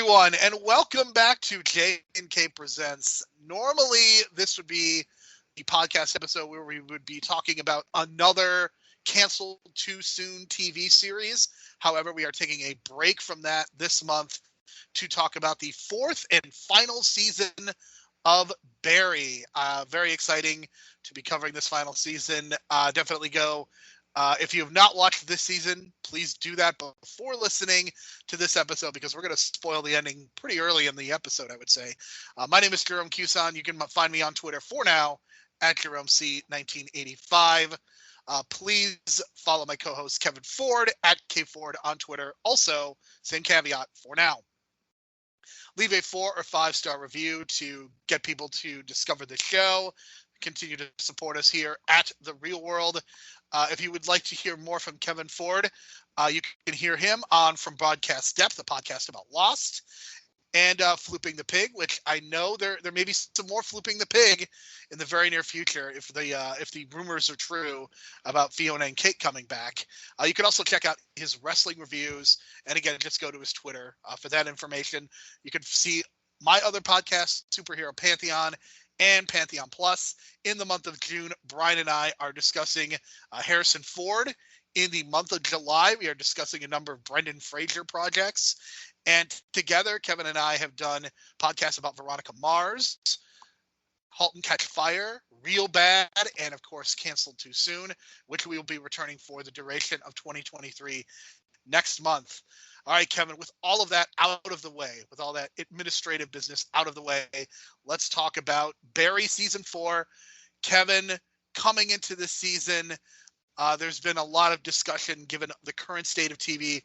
everyone, and welcome back to J&K Presents. Normally, this would be the podcast episode where we would be talking about another canceled too soon TV series. However, we are taking a break from that this month to talk about the fourth and final season of Barry. Very exciting to be covering this final season. Definitely go. If you have not watched this season, please do that before listening to this episode because we're going to spoil the ending pretty early in the episode, I would say. My name is Jerome Cuson. You can find me on Twitter for now at JeromeC1985. Please follow my co-host Kevin Ford at KFord on Twitter. Also, same caveat for now. Leave a 4 or 5 star review to get people to discover the show. Continue to support us here at The Real World. If you would like to hear more from Kevin Ford, you can hear him on From Broadcast Depth, a podcast about Lost, and Flooping the Pig, which I know there may be some more Flooping the Pig in the very near future if the rumors are true about Fiona and Kate coming back. You can also check out his wrestling reviews, and again, just go to his Twitter for that information. You can see my other podcast, Superhero Pantheon, and Pantheon Plus. In the month of June, Brian and I are discussing Harrison Ford. In the month of July, we are discussing a number of Brendan Fraser projects. And together, Kevin and I have done podcasts about Veronica Mars, Halt and Catch Fire, Real Bad, and of course, Canceled Too Soon, which we will be returning for the duration of 2023 next month. All right, Kevin, with all of that out of the way, with all that administrative business out of the way, let's talk about Barry Season 4. Kevin, coming into this season, there's been a lot of discussion given the current state of TV,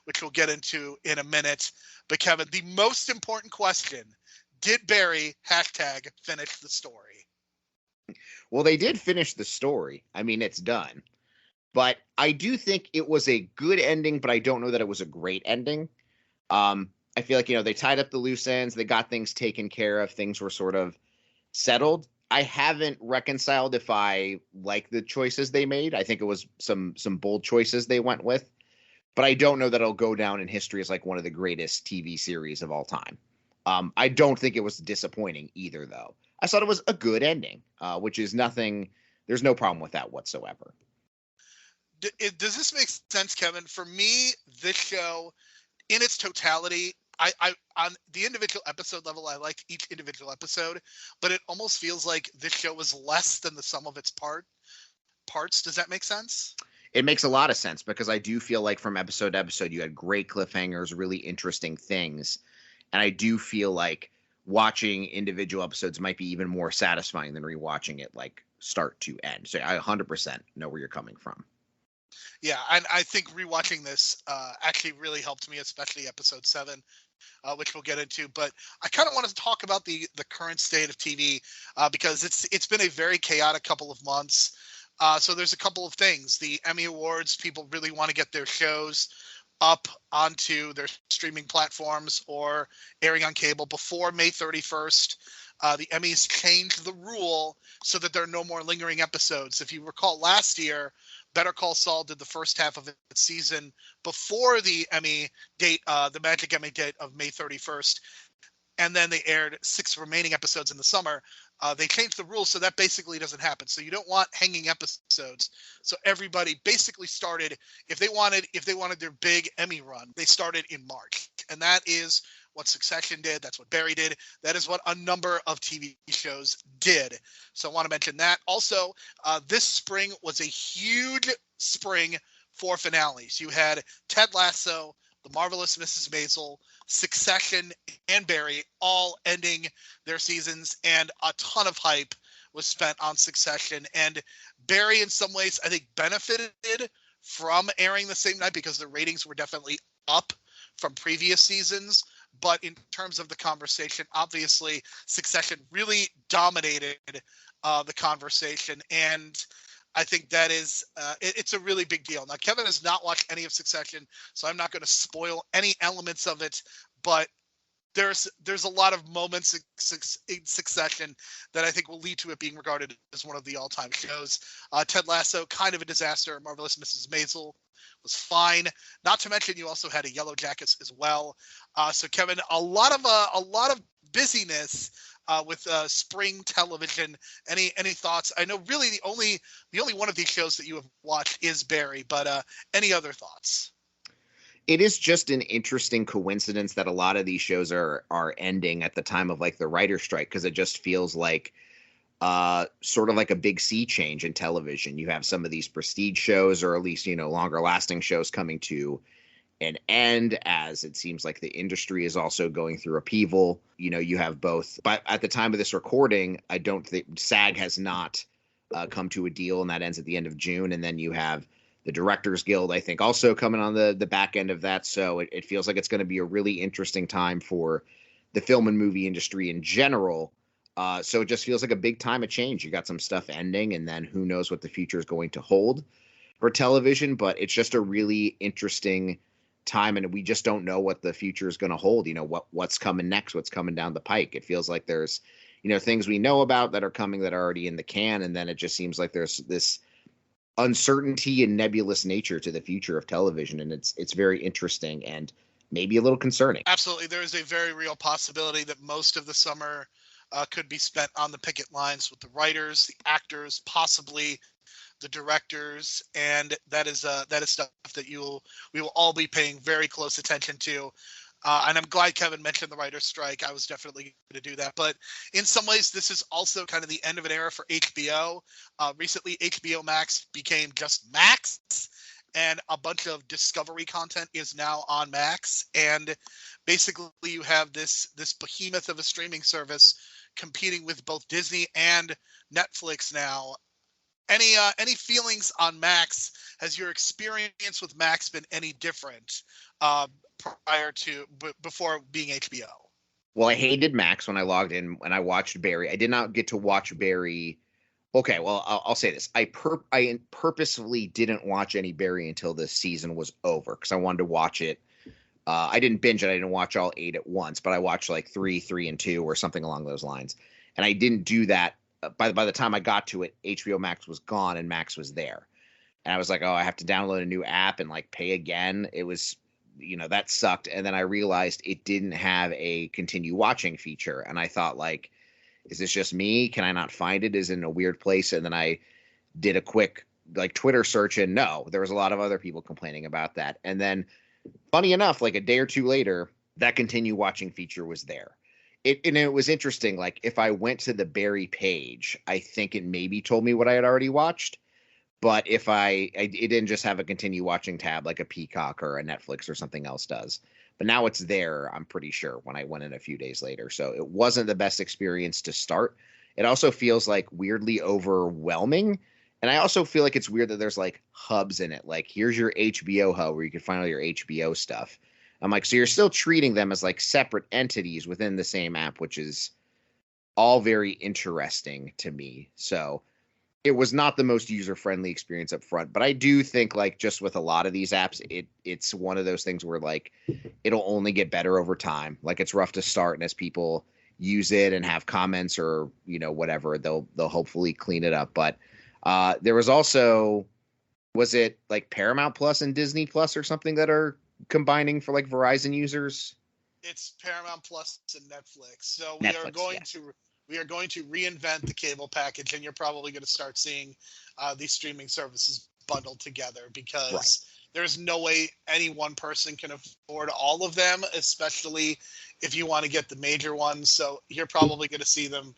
which we'll get into in a minute. But Kevin, the most important question, did Barry #finish the story? Well, they did finish the story. I mean, it's done. But I do think it was a good ending, but I don't know that it was a great ending. I feel like, they tied up the loose ends. They got things taken care of. Things were sort of settled. I haven't reconciled if I like the choices they made. I think it was some bold choices they went with. But I don't know that it'll go down in history as like one of the greatest TV series of all time. I don't think it was disappointing either, though. I thought it was a good ending, which is nothing. There's no problem with that whatsoever. Does this make sense, Kevin? For me, this show, in its totality, I on the individual episode level, I liked each individual episode, but it almost feels like this show was less than the sum of its parts. Does that make sense? It makes a lot of sense because I do feel like from episode to episode, you had great cliffhangers, really interesting things. And I do feel like watching individual episodes might be even more satisfying than rewatching it like start to end. So I 100% know where you're coming from. Yeah, and I think rewatching this actually really helped me, especially episode 7, which we'll get into. But I kind of want to talk about the current state of TV because it's been a very chaotic couple of months. So there's a couple of things. The Emmy Awards, people really want to get their shows up onto their streaming platforms or airing on cable before May 31st. The Emmys changed the rule so that there are no more lingering episodes. If you recall last year, Better Call Saul did the first half of its season before the Emmy date, the magic Emmy date of May 31st. And then they aired 6 remaining episodes in the summer. They changed the rules so that basically doesn't happen. So you don't want hanging episodes. So everybody basically started, if they wanted their big Emmy run, they started in March. And that is what Succession did. That's what Barry did. That is what a number of TV shows did. So I want to mention that. Also, this spring was a huge spring for finales. You had Ted Lasso, The Marvelous Mrs. Maisel, Succession, and Barry all ending their seasons, and a ton of hype was spent on Succession. And Barry, in some ways, I think benefited from airing the same night because the ratings were definitely up from previous seasons. But in terms of the conversation, obviously, Succession really dominated the conversation. And I think that is it's a really big deal. Now, Kevin has not watched any of Succession, so I'm not going to spoil any elements of it. But there's a lot of moments in succession that I think will lead to it being regarded as one of the all-time shows. Ted Lasso, kind of a disaster. Marvelous Mrs. Maisel was fine. Not to mention, you also had a Yellow Jackets as well. So Kevin, a lot of busyness with spring television. Any thoughts? I know really the only one of these shows that you have watched is Barry, but any other thoughts? It is just an interesting coincidence that a lot of these shows are ending at the time of like the writer's strike, because it just feels like sort of like a big sea change in television. You have some of these prestige shows, or at least, longer lasting shows, coming to an end, as it seems like the industry is also going through upheaval. You have both, but at the time of this recording, I don't think SAG has not come to a deal, and that ends at the end of June. And then you have the Directors Guild, I think, also coming on the back end of that. So it feels like it's going to be a really interesting time for the film and movie industry in general. So it just feels like a big time of change. You got some stuff ending, and then who knows what the future is going to hold for television. But it's just a really interesting time, and we just don't know what the future is going to hold. What's coming next, what's coming down the pike. It feels like there's, things we know about that are coming that are already in the can, and then it just seems like there's this uncertainty and nebulous nature to the future of television, and it's very interesting and maybe a little concerning. Absolutely. There is a very real possibility that most of the summer could be spent on the picket lines with the writers, the actors, possibly the directors, and that is stuff that we will all be paying very close attention to. And I'm glad Kevin mentioned the writer's strike. I was definitely going to do that. But in some ways, this is also kind of the end of an era for HBO. Recently, HBO Max became just Max, and a bunch of Discovery content is now on Max. And basically, you have this behemoth of a streaming service competing with both Disney and Netflix now. Any feelings on Max? Has your experience with Max been any different before being HBO? Well, I hated Max when I logged in when I watched Barry. I did not get to watch Barry. Okay, well, I'll say this. I purposefully didn't watch any Barry until the season was over, because I wanted to watch it. I didn't binge it. I didn't watch all 8 at once, but I watched like 3, 3, and 2, or something along those lines. And I didn't do that. By the time I got to it, HBO Max was gone and Max was there. And I was like, oh, I have to download a new app and like pay again. It was, that sucked. And then I realized it didn't have a continue watching feature. And I thought, like, is this just me? Can I not find it? Is it in a weird place? And then I did a quick like Twitter search, and no, there was a lot of other people complaining about that. And then funny enough, like a day or two later, that continue watching feature was there. It was interesting. Like if I went to the Barry page, I think it maybe told me what I had already watched. But if it didn't just have a continue watching tab like a Peacock or a Netflix or something else does. But now it's there, I'm pretty sure, when I went in a few days later. So it wasn't the best experience to start. It also feels like weirdly overwhelming. And I also feel like it's weird that there's like hubs in it. Like here's your HBO hub where you can find all your HBO stuff. I'm like, so you're still treating them as like separate entities within the same app, which is all very interesting to me. So it was not the most user-friendly experience up front, but I do think like just with a lot of these apps, it's one of those things where like it'll only get better over time. Like it's rough to start, and as people use it and have comments or whatever, they'll hopefully clean it up. But there was also, was it like Paramount Plus and Disney Plus or something that are combining for like Verizon users? It's Paramount Plus and Netflix. So Netflix, we are going to reinvent the cable package, and you're probably going to start seeing these streaming services bundled together, because there's no way any one person can afford all of them, especially if you want to get the major ones. So you're probably going to see them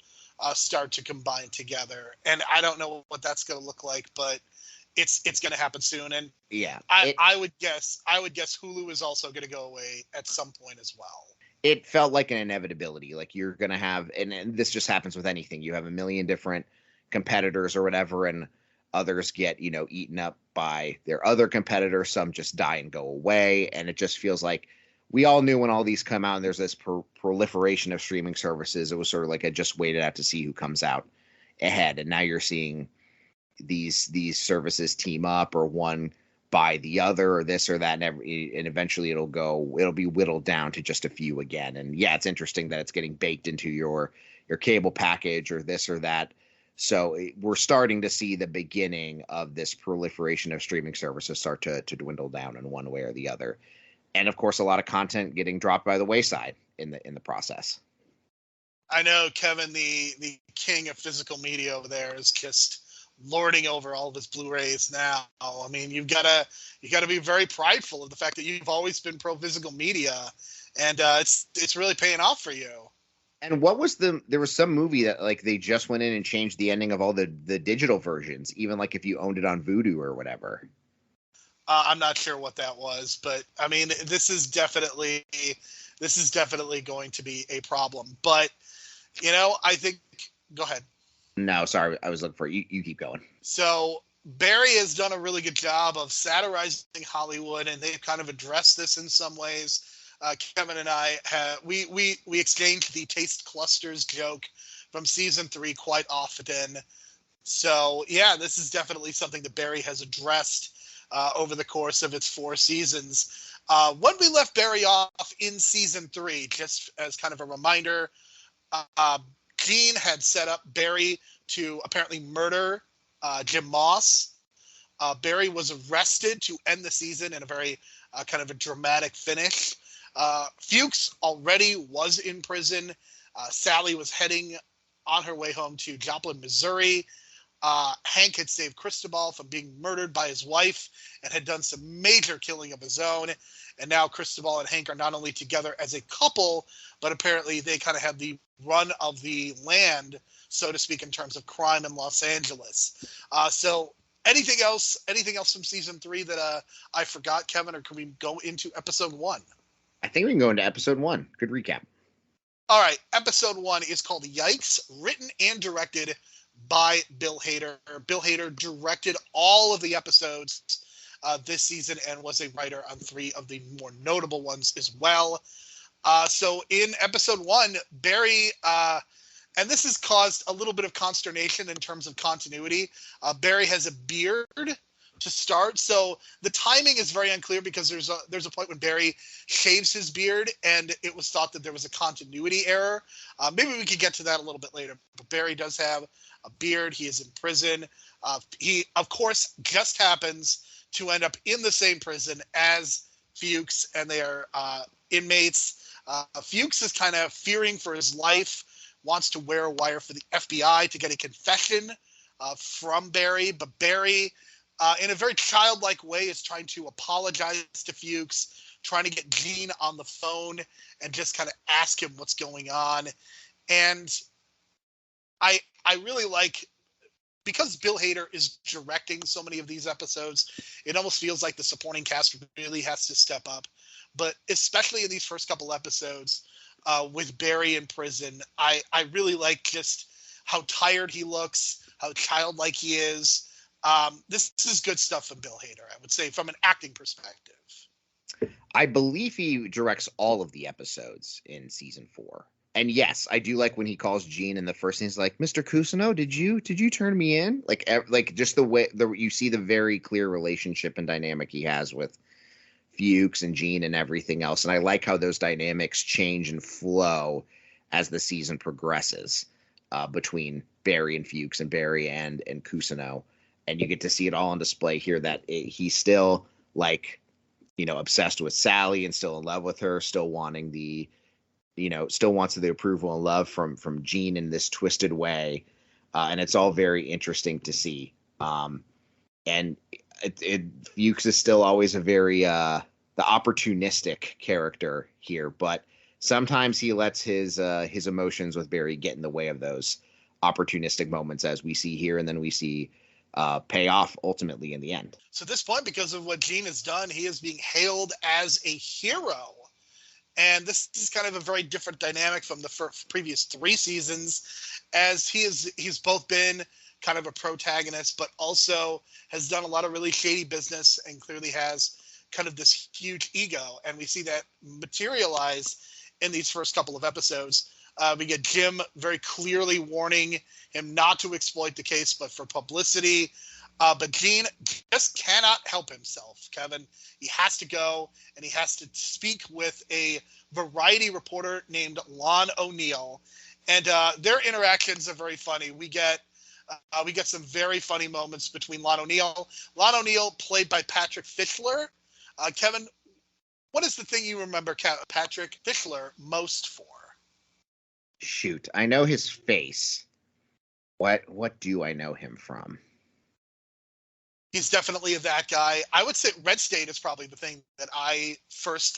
start to combine together. And I don't know what that's going to look like, but it's going to happen soon. And yeah, I would guess Hulu is also going to go away at some point as well. It felt like an inevitability. Like you're going to have, and this just happens with anything. You have a million different competitors or whatever, and others get, eaten up by their other competitors. Some just die and go away. And it just feels like we all knew when all these come out and there's this proliferation of streaming services, it was sort of like I just waited out to see who comes out ahead. And now you're seeing these services team up, or one by the other or this or that, and eventually it'll be whittled down to just a few again. And yeah, it's interesting that it's getting baked into your cable package or this or that. So we're starting to see the beginning of this proliferation of streaming services start to dwindle down in one way or the other. And of course, a lot of content getting dropped by the wayside in the process. I know Kevin, the king of physical media over there, is just lording over all of his Blu-rays now. I mean, you gotta be very prideful of the fact that you've always been pro physical media, and it's really paying off for you. And what was there was some movie that like they just went in and changed the ending of all the digital versions, even like if you owned it on Vudu or whatever. I'm not sure what that was, but I mean, this is definitely going to be a problem. But I think, go ahead. No, sorry, I was looking for you. You keep going. So Barry has done a really good job of satirizing Hollywood, and they've kind of addressed this in some ways. Kevin and I we exchanged the taste clusters joke from season 3 quite often. So yeah, this is definitely something that Barry has addressed over the course of its 4 seasons. When we left Barry off in season 3, just as kind of a reminder, Gene had set up Barry to apparently murder Jim Moss. Barry was arrested to end the season in a very kind of a dramatic finish. Fuchs already was in prison. Sally was heading on her way home to Joplin, Missouri. Hank had saved Cristobal from being murdered by his wife and had done some major killing of his own. And now Cristobal and Hank are not only together as a couple, but apparently they kind of have the run of the land, so to speak, in terms of crime in Los Angeles. So anything else from season 3 that I forgot, Kevin, or can we go into episode 1? I think we can go into episode 1. Good recap. All right. Episode 1 is called Yikes, written and directed by Bill Hader. Bill Hader directed all of the episodes this season and was a writer on 3 of the more notable ones as well. So in episode 1, Barry, and this has caused a little bit of consternation in terms of continuity. Barry has a beard to start, so the timing is very unclear because there's a point when Barry shaves his beard, and it was thought that there was a continuity error. Maybe we could get to that a little bit later. But Barry does have a beard. He is in prison. He, of course, just happens to end up in the same prison as Fuchs, and they are inmates. Fuchs is kind of fearing for his life, wants to wear a wire for the FBI to get a confession from Barry, but Barry, in a very childlike way, is trying to apologize to Fuchs, trying to get Gene on the phone and just kind of ask him what's going on. And I really like, because Bill Hader is directing so many of these episodes, it almost feels like the supporting cast really has to step up. But especially in these first couple episodes with Barry in prison, I really like just how tired he looks, how childlike he is. This is good stuff from Bill Hader, I would say, from an acting perspective. I believe he directs all of the episodes in season 4. And yes, I do like when he calls Gene, and the first thing he's like, "Mr. Cousineau, did you turn me in?" Like just the way you see the very clear relationship and dynamic he has with Fuchs and Gene and everything else. And I like how those dynamics change and flow as the season progresses between Barry and Fuchs and Barry and Cousineau. And you get to see it all on display here, that he's still obsessed with Sally and still in love with her, still wanting still wants the approval and love from Gene in this twisted way. And it's all very interesting to see. And Fuchs is still always a very, the opportunistic character here, but sometimes he lets his emotions with Barry get in the way of those opportunistic moments, as we see here. And then we see pay off ultimately in the end. So at this point, because of what Gene has done, he is being hailed as a hero. And this is kind of a very different dynamic from the previous 3 seasons, as he's both been kind of a protagonist, but also has done a lot of really shady business and clearly has kind of this huge ego. And we see that materialize in these first couple of episodes. We get Jim very clearly warning him not to exploit the case, but for publicity. But Gene just cannot help himself, Kevin. He has to go, and he has to speak with a variety reporter named Lon O'Neill. And their interactions are very funny. We get some very funny moments between Lon O'Neill. Lon O'Neill, played by Patrick Fischler. Kevin, what is the thing you remember Patrick Fischler most for? Shoot, I know his face. What do I know him from? He's definitely that guy. I would say Red State is probably the thing that I first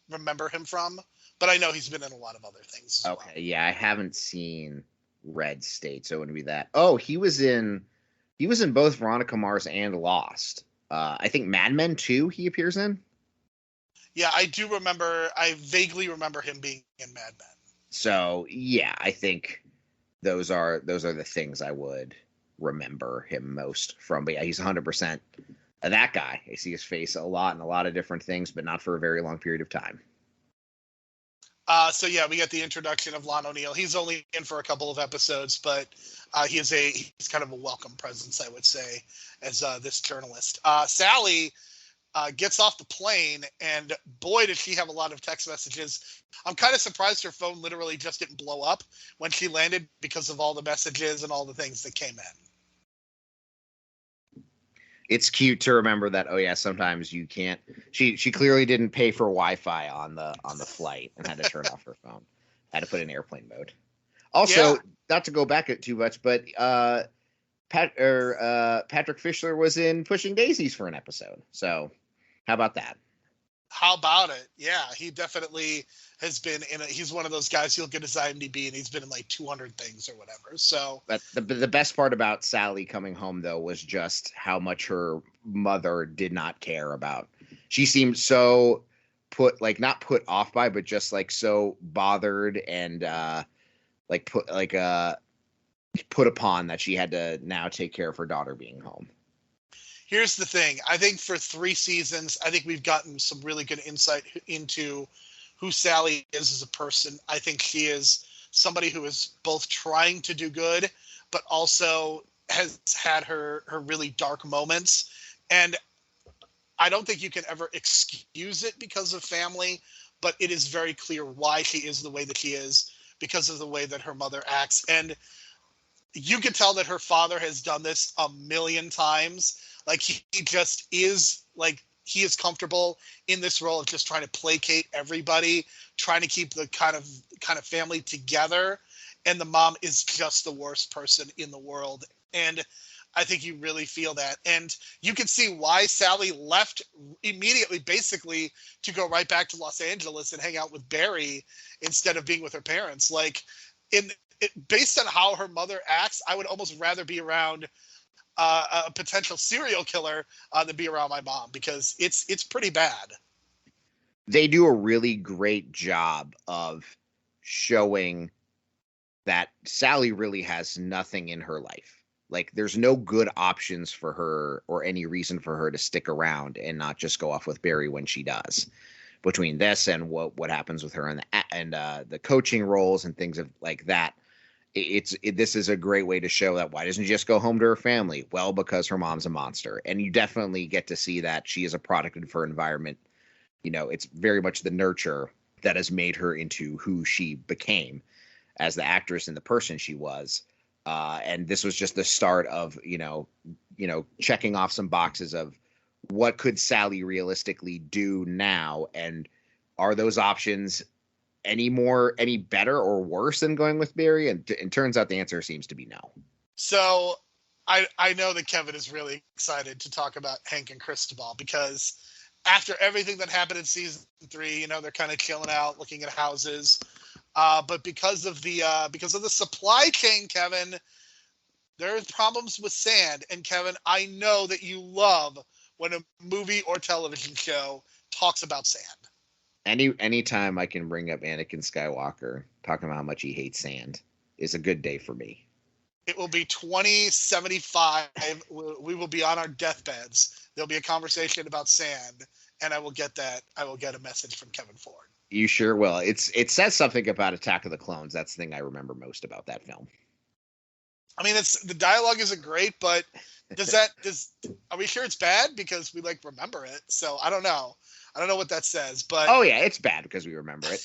remember him from, but I know he's been in a lot of other things as well. Okay, yeah, I haven't seen Red State, so it wouldn't be that. Oh, he was in both Veronica Mars and Lost. I think Mad Men too. He appears in. Yeah, I do remember. I vaguely remember him being in Mad Men. So yeah, I think those are the things I would remember him most from. But yeah, he's 100% that guy. I see his face a lot in a lot of different things, but not for a very long period of time. So yeah, we get the introduction of Lon O'Neill. He's only in for a couple of episodes, but he's kind of a welcome presence, I would say, as this journalist. Sally gets off the plane, and boy, does she have a lot of text messages. I'm kind of surprised her phone literally just didn't blow up when she landed because of all the messages and all the things that came in. It's cute to remember that. Oh yeah, sometimes you can't. She clearly didn't pay for Wi-Fi on the flight and had to turn off her phone. Had to put it in airplane mode. Also, not to go back too much, but Patrick Fischler was in Pushing Daisies for an episode. So how about that? How about it? Yeah, he definitely has been he's one of those guys, you'll get his IMDb and he's been in 200 things or whatever. So, but the best part about Sally coming home though was just how much her mother did not care about. She seemed so not put off by, but just so bothered and put upon that she had to now take care of her daughter being home. Here's the thing. I think for 3 seasons, I think we've gotten some really good insight into who Sally is as a person. I think she is somebody who is both trying to do good, but also has had her really dark moments. And I don't think you can ever excuse it because of family, but it is very clear why she is the way that she is because of the way that her mother acts. And you can tell that her father has done this a million times. He just is he is comfortable in this role of just trying to placate everybody, trying to keep the kind of family together. And the mom is just the worst person in the world. And I think you really feel that. And you can see why Sally left immediately, basically, to go right back to Los Angeles and hang out with Barry instead of being with her parents. Based on how her mother acts, I would almost rather be around a potential serial killer than be around my mom, because it's pretty bad. They do a really great job of showing that Sally really has nothing in her life. There's no good options for her or any reason for her to stick around and not just go off with Barry when she does. Between this and what happens with her and the coaching roles and things like that, this is a great way to show that. Why doesn't she just go home to her family? Well, because her mom's a monster. And you definitely get to see that she is a product of her environment. It's very much the nurture that has made her into who she became as the actress and the person she was. And this was just the start of, checking off some boxes of what could Sally realistically do now? And are those options any better or worse than going with Barry? And it turns out the answer seems to be no. So I know that Kevin is really excited to talk about Hank and Cristobal, because after everything that happened in season 3, they're kind of chilling out, looking at houses. But because of the supply chain, Kevin, there's problems with sand. And Kevin, I know that you love when a movie or television show talks about sand. Anytime I can bring up Anakin Skywalker talking about how much he hates sand is a good day for me. It will be 2075. We will be on our deathbeds. There'll be a conversation about sand, and I will get that. I will get a message from Kevin Ford. You sure will. It says something about Attack of the Clones. That's the thing I remember most about that film. I mean, the dialogue isn't great, but are we sure it's bad because we like remember it? So I don't know. I don't know what that says, but Oh yeah, it's bad because we remember it.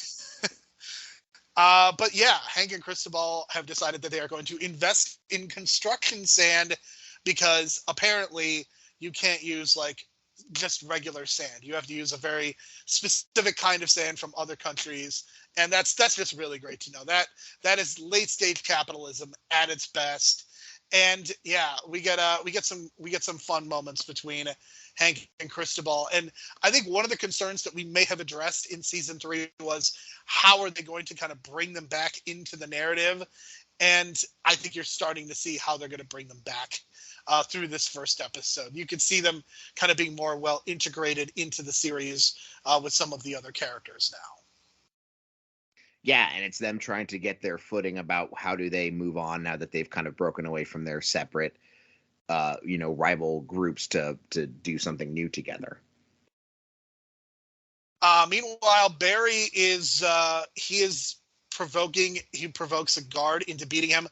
but yeah, Hank and Cristobal have decided that they are going to invest in construction sand because apparently you can't use like just regular sand. You have to use a very specific kind of sand from other countries, and that's just really great to know. That is late stage capitalism at its best. And yeah, we get some fun moments between Hank and Cristobal. And I think one of the concerns that we may have addressed in season 3 was how are they going to kind of bring them back into the narrative? And I think you're starting to see how they're going to bring them back through this first episode. You can see them kind of being more well integrated into the series with some of the other characters now. Yeah, and it's them trying to get their footing about how do they move on now that they've kind of broken away from their separate, rival groups to do something new together. Meanwhile, Barry is he provokes a guard into beating him.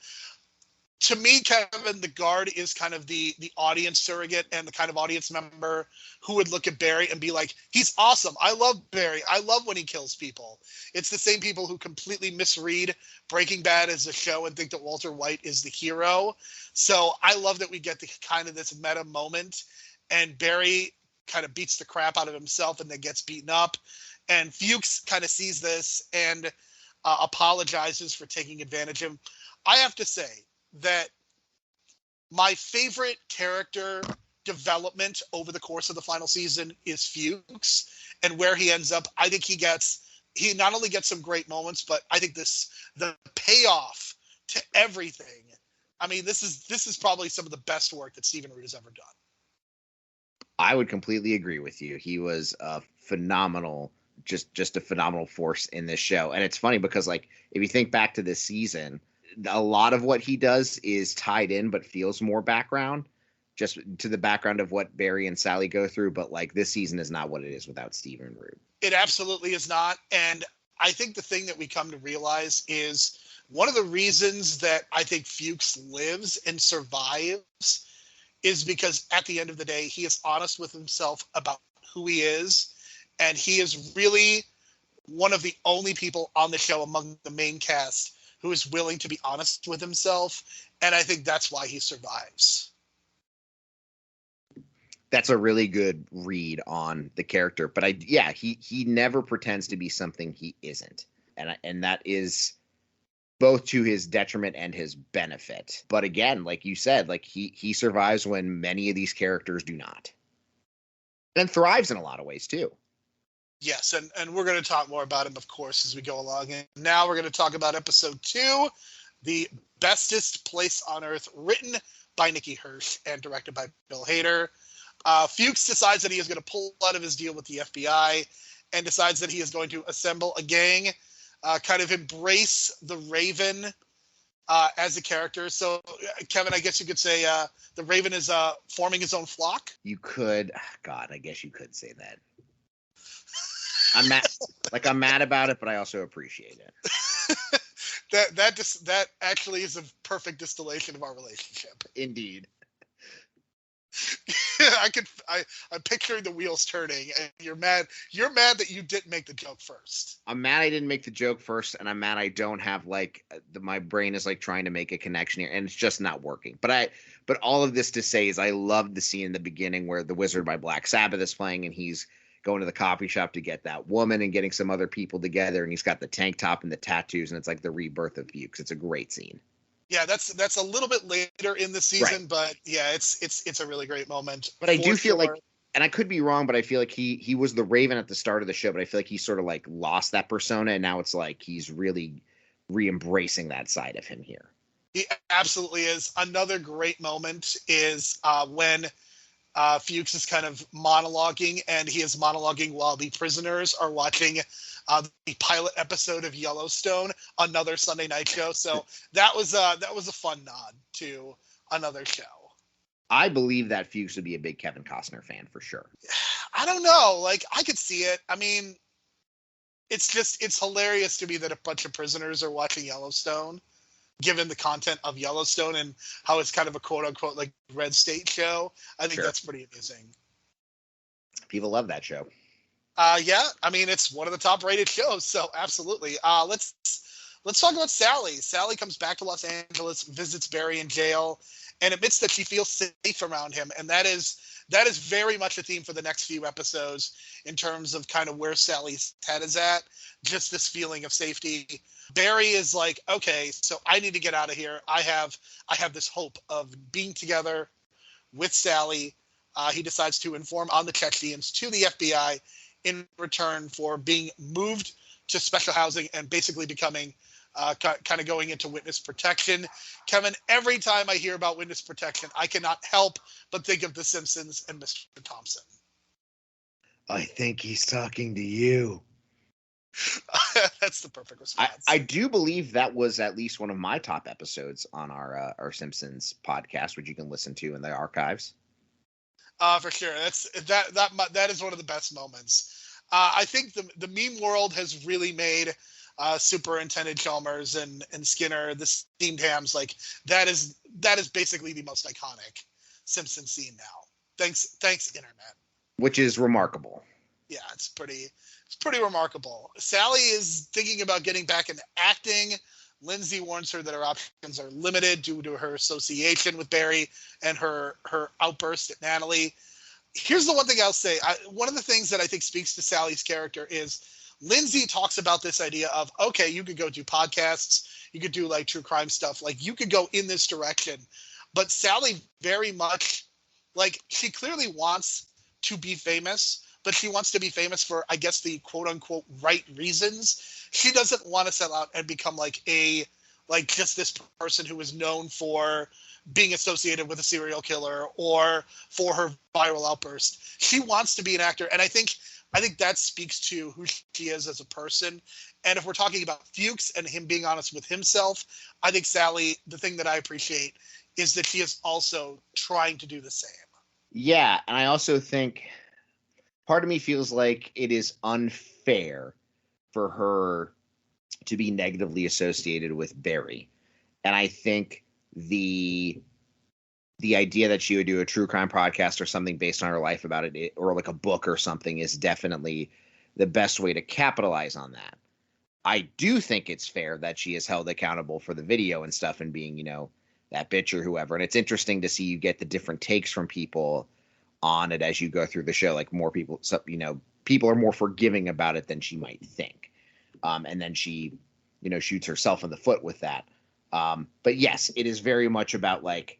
To me, Kevin, the guard is kind of the audience surrogate and the kind of audience member who would look at Barry and be like, he's awesome. I love Barry. I love when he kills people. It's the same people who completely misread Breaking Bad as a show and think that Walter White is the hero. So I love that we get the kind of this meta moment, and Barry kind of beats the crap out of himself and then gets beaten up. And Fuchs kind of sees this and apologizes for taking advantage of him. I have to say that my favorite character development over the course of the final season is Fuchs, and where he ends up. I think he not only gets some great moments, but I think the payoff to everything. I mean, this is probably some of the best work that Stephen Root has ever done. I would completely agree with you. He was a phenomenal, just a phenomenal force in this show. And it's funny because, like, if you think back to this season, a lot of what he does is tied in, but feels more background, just to the background of what Barry and Sally go through. But like this season is not what it is without Stephen Root. It absolutely is not. And I think the thing that we come to realize is one of the reasons that I think Fuchs lives and survives is because at the end of the day, he is honest with himself about who he is. And he is really one of the only people on the show among the main cast who is willing to be honest with himself. And I think that's why he survives. That's a really good read on the character. But he never pretends to be something he isn't. And that is both to his detriment and his benefit. But again, like you said, like he survives when many of these characters do not. And thrives in a lot of ways too. Yes, and we're going to talk more about him, of course, as we go along. And now we're going to talk about episode 2, The Bestest Place on Earth, written by Nikki Hirsch and directed by Bill Hader. Fuchs decides that he is going to pull out of his deal with the FBI and decides that he is going to assemble a gang, kind of embrace the Raven as a character. So, Kevin, I guess you could say the Raven is forming his own flock. You could, God, I guess you could say that. I'm mad about it, but I also appreciate it. that actually is a perfect distillation of our relationship. Indeed. I'm picturing the wheels turning, and you're mad that you didn't make the joke first. I'm mad I didn't make the joke first, and I'm mad I don't have my brain is like trying to make a connection here, and it's just not working. But all of this to say is I love the scene in the beginning where The Wizard by Black Sabbath is playing, and he's going to the coffee shop to get that woman and getting some other people together, and he's got the tank top and the tattoos, and it's like the rebirth of Fuchs. It's a great scene. Yeah, that's a little bit later in the season, right. But yeah, it's a really great moment. But I do feel like, and I could be wrong, but I feel like he was the Raven at the start of the show, but I feel like he sort of like lost that persona, and now it's like he's really re-embracing that side of him here. He absolutely is. Another great moment is when Fuchs is kind of monologuing, and he is monologuing while the prisoners are watching the pilot episode of Yellowstone, another Sunday night show. So that was a fun nod to another show. I believe that Fuchs would be a big Kevin Costner fan for sure. I don't know. Like, I could see it. I mean, it's hilarious to me that a bunch of prisoners are watching Yellowstone. given the content of Yellowstone and how it's kind of a quote unquote like red state show. I think that's pretty amusing. People love that show. Yeah, I mean, it's one of the top rated shows, so absolutely. Let's talk about Sally. Sally comes back to Los Angeles, visits Barry in jail, and admits that she feels safe around him, and that is very much a theme for the next few episodes in terms of kind of where Sally's head is at. Just this feeling of safety. Barry is like, okay, so I need to get out of here. I have this hope of being together with Sally. He decides to inform on the Chechens to the FBI in return for being moved to special housing and basically becoming kind of going into witness protection. Kevin, every time I hear about witness protection, I cannot help but think of The Simpsons and Mr. Thompson. I think he's talking to you. That's the perfect response. I do believe that was at least one of my top episodes on our Simpsons podcast, which you can listen to in the archives. For sure. That is one of the best moments. I think the meme world has really made Superintendent Chalmers and Skinner, the steamed hams, like that is basically the most iconic Simpsons scene now. Thanks internet. Which is remarkable. Yeah, it's pretty remarkable. Sally is thinking about getting back into acting. Lindsay warns her that her options are limited due to her association with Barry and her outburst at Natalie. Here's the one thing I'll say. One of the things that I think speaks to Sally's character is Lindsay talks about this idea of, okay, you could go do podcasts, you could do like true crime stuff, like you could go in this direction. But Sally very much, like, she clearly wants to be famous, but she wants to be famous for, I guess, the quote unquote right reasons. She doesn't want to sell out and become just this person who is known for being associated with a serial killer or for her viral outburst. She wants to be an actor. And I think that speaks to who she is as a person. And if we're talking about Fuchs and him being honest with himself, I think Sally, the thing that I appreciate is that she is also trying to do the same. Yeah. And I also think part of me feels like it is unfair for her to be negatively associated with Barry. And I think the idea that she would do a true crime podcast or something based on her life about it, or like a book or something, is definitely the best way to capitalize on that. I do think it's fair that she is held accountable for the video and stuff and being, that bitch or whoever. And it's interesting to see you get the different takes from people on it as you go through the show. Like more people, people are more forgiving about it than she might think. And then she, shoots herself in the foot with that. But yes, it is very much about like,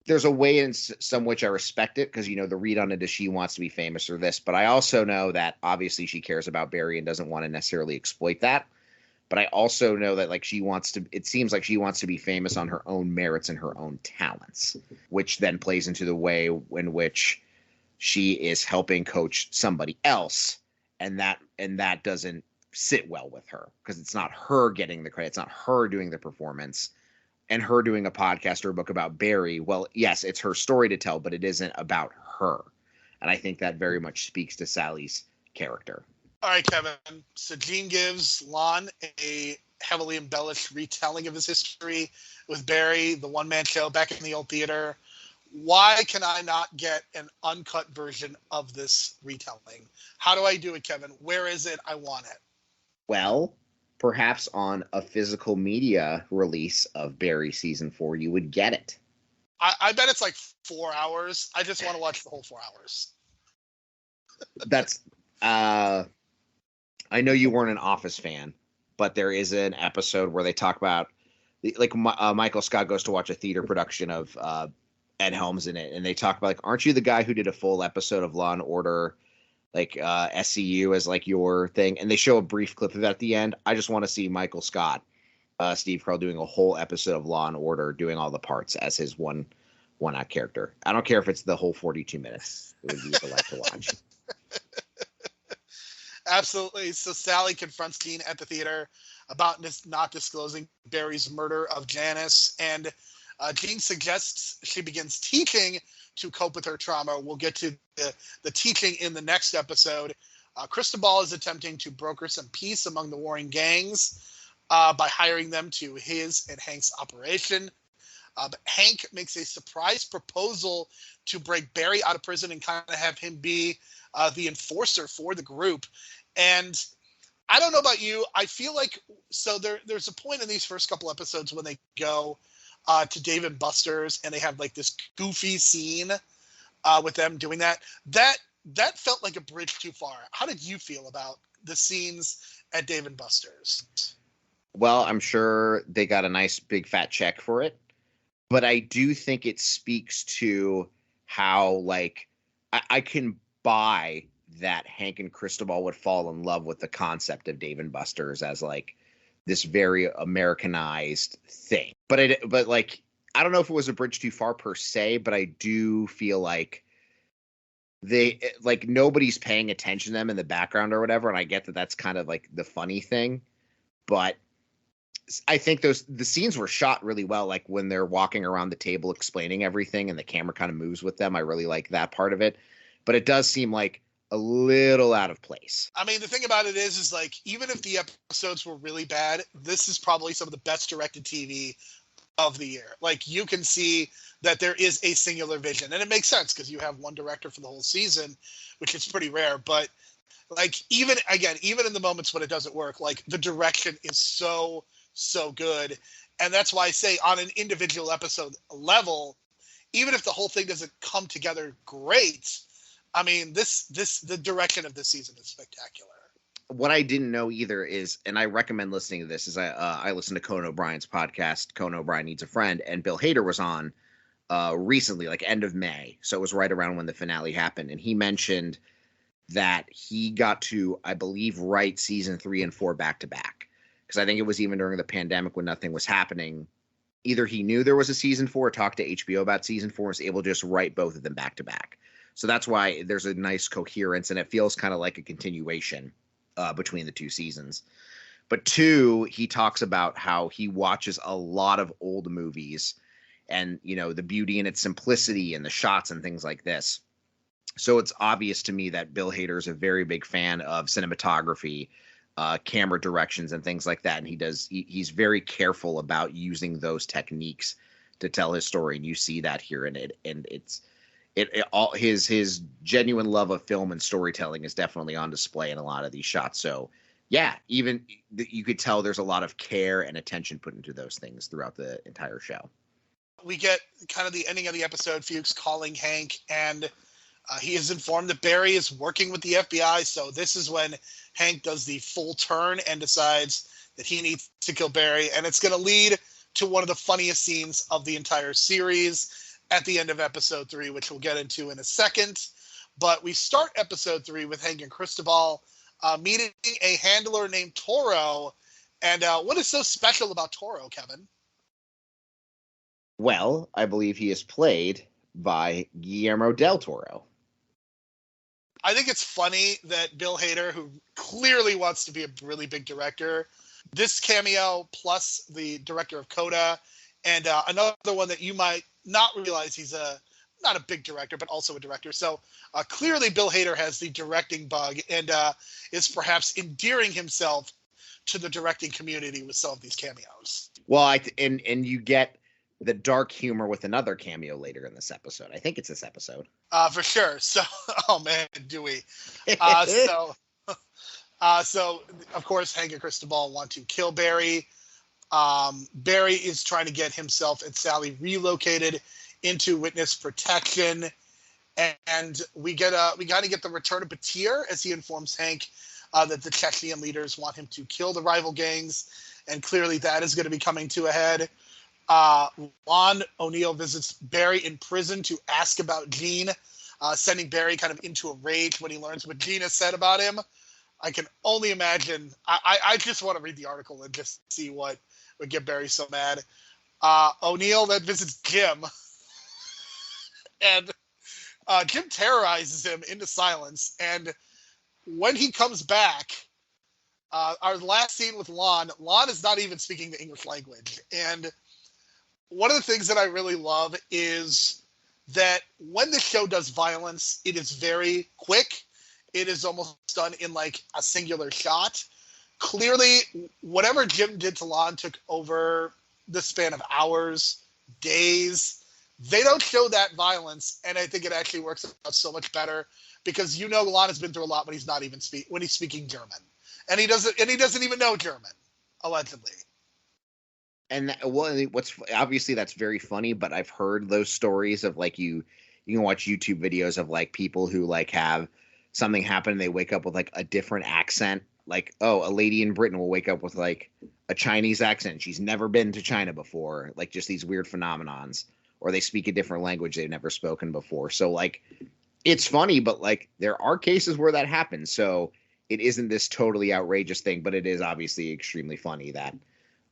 there's a way in some which I respect it because, the read on it is she wants to be famous or this. But I also know that obviously she cares about Barry and doesn't want to necessarily exploit that. But I also know that it seems like she wants to be famous on her own merits and her own talents, which then plays into the way in which she is helping coach somebody else. And that doesn't sit well with her because it's not her getting the credit. It's not her doing the performance and her doing a podcast or a book about Barry. Well, yes, it's her story to tell, but it isn't about her. And I think that very much speaks to Sally's character. All right, Kevin. So Gene gives Lon a heavily embellished retelling of his history with Barry, the one-man show back in the old theater. Why can I not get an uncut version of this retelling? How do I do it, Kevin? Where is it? I want it. Well, perhaps on a physical media release of Barry season 4, you would get it. I bet it's like 4 hours. I just want to watch the whole 4 hours. That's I know you weren't an Office fan, but there is an episode where they talk about Michael Scott goes to watch a theater production of Ed Helms in it, and they talk about aren't you the guy who did a full episode of Law and Order, SCU as your thing? And they show a brief clip of that at the end. I just want to see Michael Scott, Steve Carell doing a whole episode of Law and Order, doing all the parts as his one-act character. I don't care if it's the whole 42 minutes. It would be a delight to watch. Absolutely. So Sally confronts Gene at the theater about not disclosing Barry's murder of Janice, and Gene suggests she begins teaching to cope with her trauma. We'll get to the teaching in the next episode. Cristobal is attempting to broker some peace among the warring gangs. by hiring them to his and Hank's operation. But Hank makes a surprise proposal to break Barry out of prison and kind of have him be the enforcer for the group. And I don't know about you. I feel like there's a point in these first couple episodes when they go to Dave and Buster's and they have like this goofy scene with them doing that. That felt like a bridge too far. How did you feel about the scenes at Dave and Buster's? Well, I'm sure they got a nice big fat check for it. But I do think it speaks to how, like, I can buy that Hank and Cristobal would fall in love with the concept of Dave and Buster's as, like, this very Americanized thing. But like, I don't know if it was a bridge too far per se, but I do feel like nobody's paying attention to them in the background or whatever. And I get that that's kind of like the funny thing. But I think the scenes were shot really well, like when they're walking around the table explaining everything and the camera kind of moves with them. I really like that part of it, but it does seem like a little out of place. I mean, the thing about it is like, even if the episodes were really bad, this is probably some of the best directed TV of the year. Like, you can see that there is a singular vision, and it makes sense because you have one director for the whole season, which is pretty rare. But like, even in the moments when it doesn't work, like, the direction is so good. And that's why I say, on an individual episode level, even if the whole thing doesn't come together great, I mean, the direction of this season is spectacular. What I didn't know either is, and I recommend listening to this, is I listened to Conan O'Brien's podcast, Conan O'Brien Needs a Friend, and Bill Hader was on recently, like end of May. So it was right around when the finale happened. And he mentioned that he got to, I believe, write season 3 and 4 back to back. Because I think it was even during the pandemic when nothing was happening. Either he knew there was a season 4, talked to HBO about season 4, and was able to just write both of them back to back. So that's why there's a nice coherence, and it feels kind of like a continuation between the two seasons. But 2, he talks about how he watches a lot of old movies and, you know, the beauty in its simplicity and the shots and things like this. So it's obvious to me that Bill Hader is a very big fan of cinematography, camera directions and things like that. And he's very careful about using those techniques to tell his story. And you see that here in it. And his genuine love of film and storytelling is definitely on display in a lot of these shots. So yeah, even you could tell there's a lot of care and attention put into those things throughout the entire show. We get kind of the ending of the episode, Fuchs calling Hank, and he is informed that Barry is working with the FBI. So this is when Hank does the full turn and decides that he needs to kill Barry. And it's going to lead to one of the funniest scenes of the entire series at the end of episode 3, which we'll get into in a second. But we start episode 3 with Hank and Cristobal meeting a handler named Toro. And what is so special about Toro, Kevin? Well, I believe he is played by Guillermo del Toro. I think it's funny that Bill Hader, who clearly wants to be a really big director, this cameo plus the director of Coda, and another one that you might not realize he's not a big director, but also a director. So clearly Bill Hader has the directing bug and is perhaps endearing himself to the directing community with some of these cameos. Well, and you get the dark humor with another cameo later in this episode. I think it's this episode. For sure. So, oh man, do we? So of course, Hank and Cristobal want to kill Barry. Barry is trying to get himself and Sally relocated into witness protection, and we got to get the return of Batir as he informs Hank that the Chechen leaders want him to kill the rival gangs, and clearly that is going to be coming to a head. Lon O'Neill visits Barry in prison to ask about Gene, sending Barry kind of into a rage when he learns what Gene has said about him. I can only imagine. I just want to read the article and just see what would get Barry so mad. O'Neill then visits Jim, and Jim terrorizes him into silence. And when he comes back, our last scene with Lon is not even speaking the English language. And one of the things that I really love is that when the show does violence, it is very quick. It is almost done in like a singular shot. clearly, whatever Jim did to Lon took over the span of hours, days. They don't show that violence, and I think it actually works out so much better because Lon has been through a lot when he's not even when he's speaking German, and he doesn't even know German, allegedly. And what's obviously that's very funny, but I've heard those stories of like you can watch YouTube videos of like people who like have something happen and they wake up with like a different accent. Like, oh, a lady in Britain will wake up with like a Chinese accent. She's never been to China before. Like just these weird phenomenons, or they speak a different language they've never spoken before. So like, it's funny, but like there are cases where that happens. So it isn't this totally outrageous thing, but it is obviously extremely funny that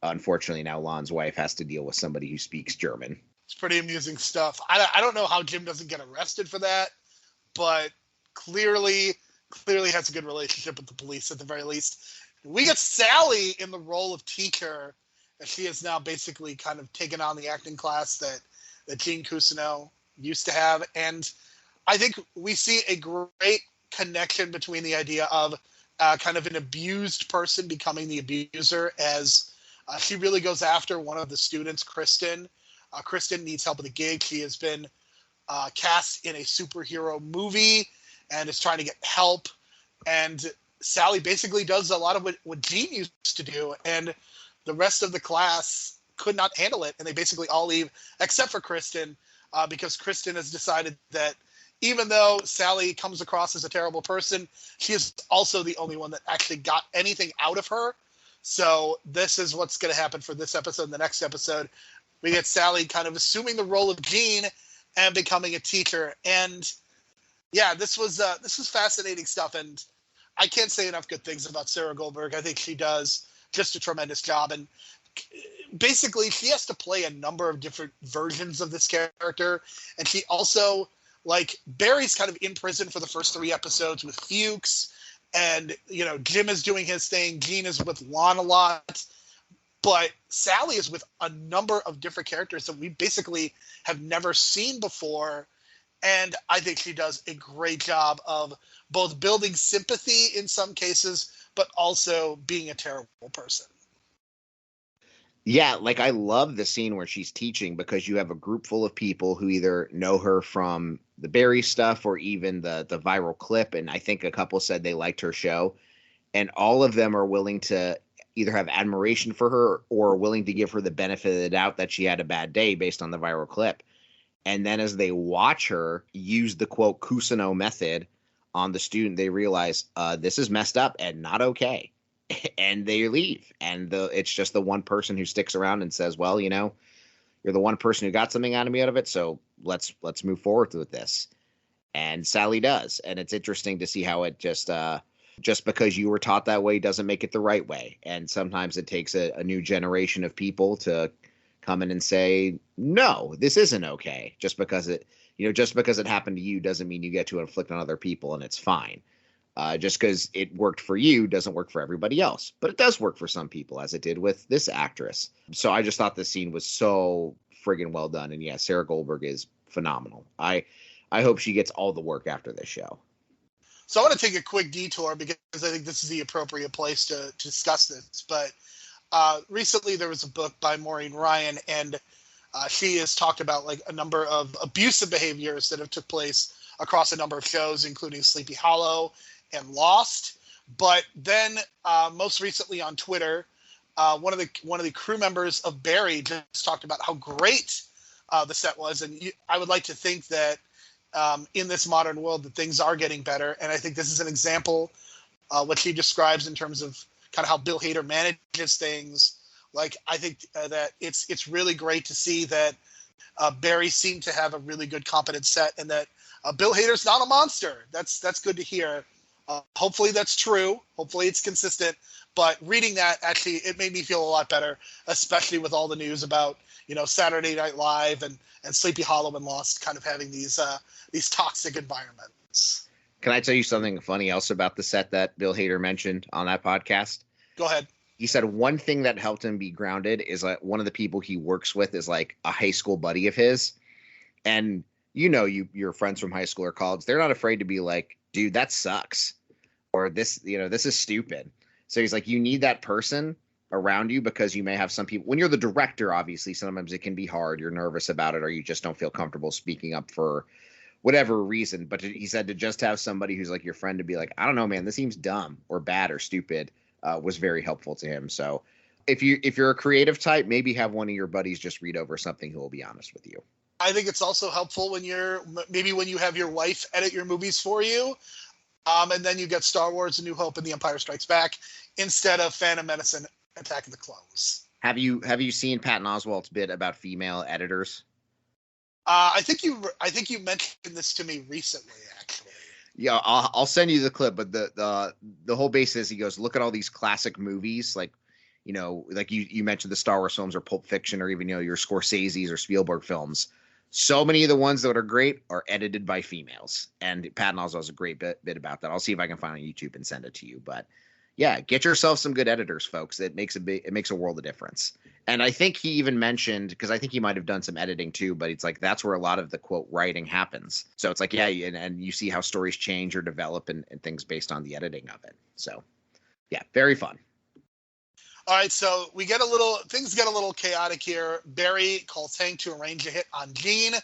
unfortunately now Lon's wife has to deal with somebody who speaks German. It's pretty amusing stuff. I don't know how Jim doesn't get arrested for that, but clearly has a good relationship with the police at the very least. We get Sally in the role of teacher, as she has now basically kind of taken on the acting class that Gene Cousineau used to have. And I think we see a great connection between the idea of kind of an abused person becoming the abuser, as she really goes after one of the students, Kristen. Kristen needs help with a gig. She has been cast in a superhero movie and is trying to get help. And Sally basically does a lot of what Gene used to do, and the rest of the class could not handle it, and they basically all leave except for Kristen, because Kristen has decided that even though Sally comes across as a terrible person, she is also the only one that actually got anything out of her. So this is what's going to happen for this episode and the next episode. We get Sally kind of assuming the role of Gene and becoming a teacher. And yeah, this was fascinating stuff. And I can't say enough good things about Sarah Goldberg. I think she does just a tremendous job. And basically she has to play a number of different versions of this character. And she also, like, Barry's kind of in prison for the first 3 episodes with Fuchs. And, Jim is doing his thing. Gene is with Lon a lot. But Sally is with a number of different characters that we basically have never seen before. And I think she does a great job of both building sympathy in some cases, but also being a terrible person. Yeah, like I love the scene where she's teaching, because you have a group full of people who either know her from the Barry stuff or even the viral clip. And I think a couple said they liked her show, and all of them are willing to either have admiration for her or willing to give her the benefit of the doubt that she had a bad day based on the viral clip. And then as they watch her use the quote Cousineau method on the student, they realize this is messed up and not okay. And they leave. And it's just the one person who sticks around and says, well, you're the one person who got something out of me out of it. So let's move forward with this. And Sally does. And it's interesting to see how it just because you were taught that way doesn't make it the right way. And sometimes it takes a new generation of people to come in and say, no, this isn't okay. Just because it happened to you doesn't mean you get to inflict on other people, and it's fine. Just because it worked for you doesn't work for everybody else. But it does work for some people, as it did with this actress. So I just thought this scene was so friggin' well done. And yeah, Sarah Goldberg is phenomenal. I hope she gets all the work after this show. So I want to take a quick detour because I think this is the appropriate place to discuss this. But recently there was a book by Maureen Ryan, and she has talked about like a number of abusive behaviors that have took place across a number of shows, including Sleepy Hollow and Lost. But then most recently on Twitter, one of the crew members of Barry just talked about how great the set was. And I would like to think that in this modern world that things are getting better. And I think this is an example what she describes in terms of kind of how Bill Hader manages things. Like, I think that it's really great to see that Barry seemed to have a really good, competent set, and that Bill Hader's not a monster. That's good to hear. Hopefully that's true. Hopefully it's consistent. But reading that, actually, it made me feel a lot better, especially with all the news about, Saturday Night Live and Sleepy Hollow and Lost kind of having these toxic environments. Can I tell you something funny else about the set that Bill Hader mentioned on that podcast? Go ahead. He said one thing that helped him be grounded is like one of the people he works with is like a high school buddy of his. And your friends from high school or college, they're not afraid to be like, dude, that sucks. Or this is stupid. So he's like, you need that person around you because you may have some people, when you're the director, obviously, sometimes it can be hard. You're nervous about it, or you just don't feel comfortable speaking up for whatever reason. But he said to just have somebody who's like your friend to be like, I don't know, man, this seems dumb or bad or stupid, was very helpful to him. So if you're a creative type, maybe have one of your buddies just read over something who will be honest with you. I think it's also helpful when you have your wife edit your movies for you, and then you get Star Wars: A New Hope and The Empire Strikes Back instead of Phantom Menace and Attack of the Clones. Have you seen Patton Oswalt's bit about female editors? I think you mentioned this to me recently, actually. Yeah, I'll send you the clip. But the whole base is, he goes, look at all these classic movies, like, you know, like you mentioned the Star Wars films or Pulp Fiction or even, you know, your Scorsese's or Spielberg films. So many of the ones that are great are edited by females, and Patton Oswalt has a great bit about that. I'll see if I can find it on YouTube and send it to you. But yeah, get yourself some good editors, folks. It makes a world of difference. And I think he even mentioned, because I think he might have done some editing too, but it's like that's where a lot of the quote writing happens. So it's like, yeah, and you see how stories change or develop and things based on the editing of it. So yeah, very fun. All right, so things get a little chaotic here. Barry calls Hank to arrange a hit on Gene,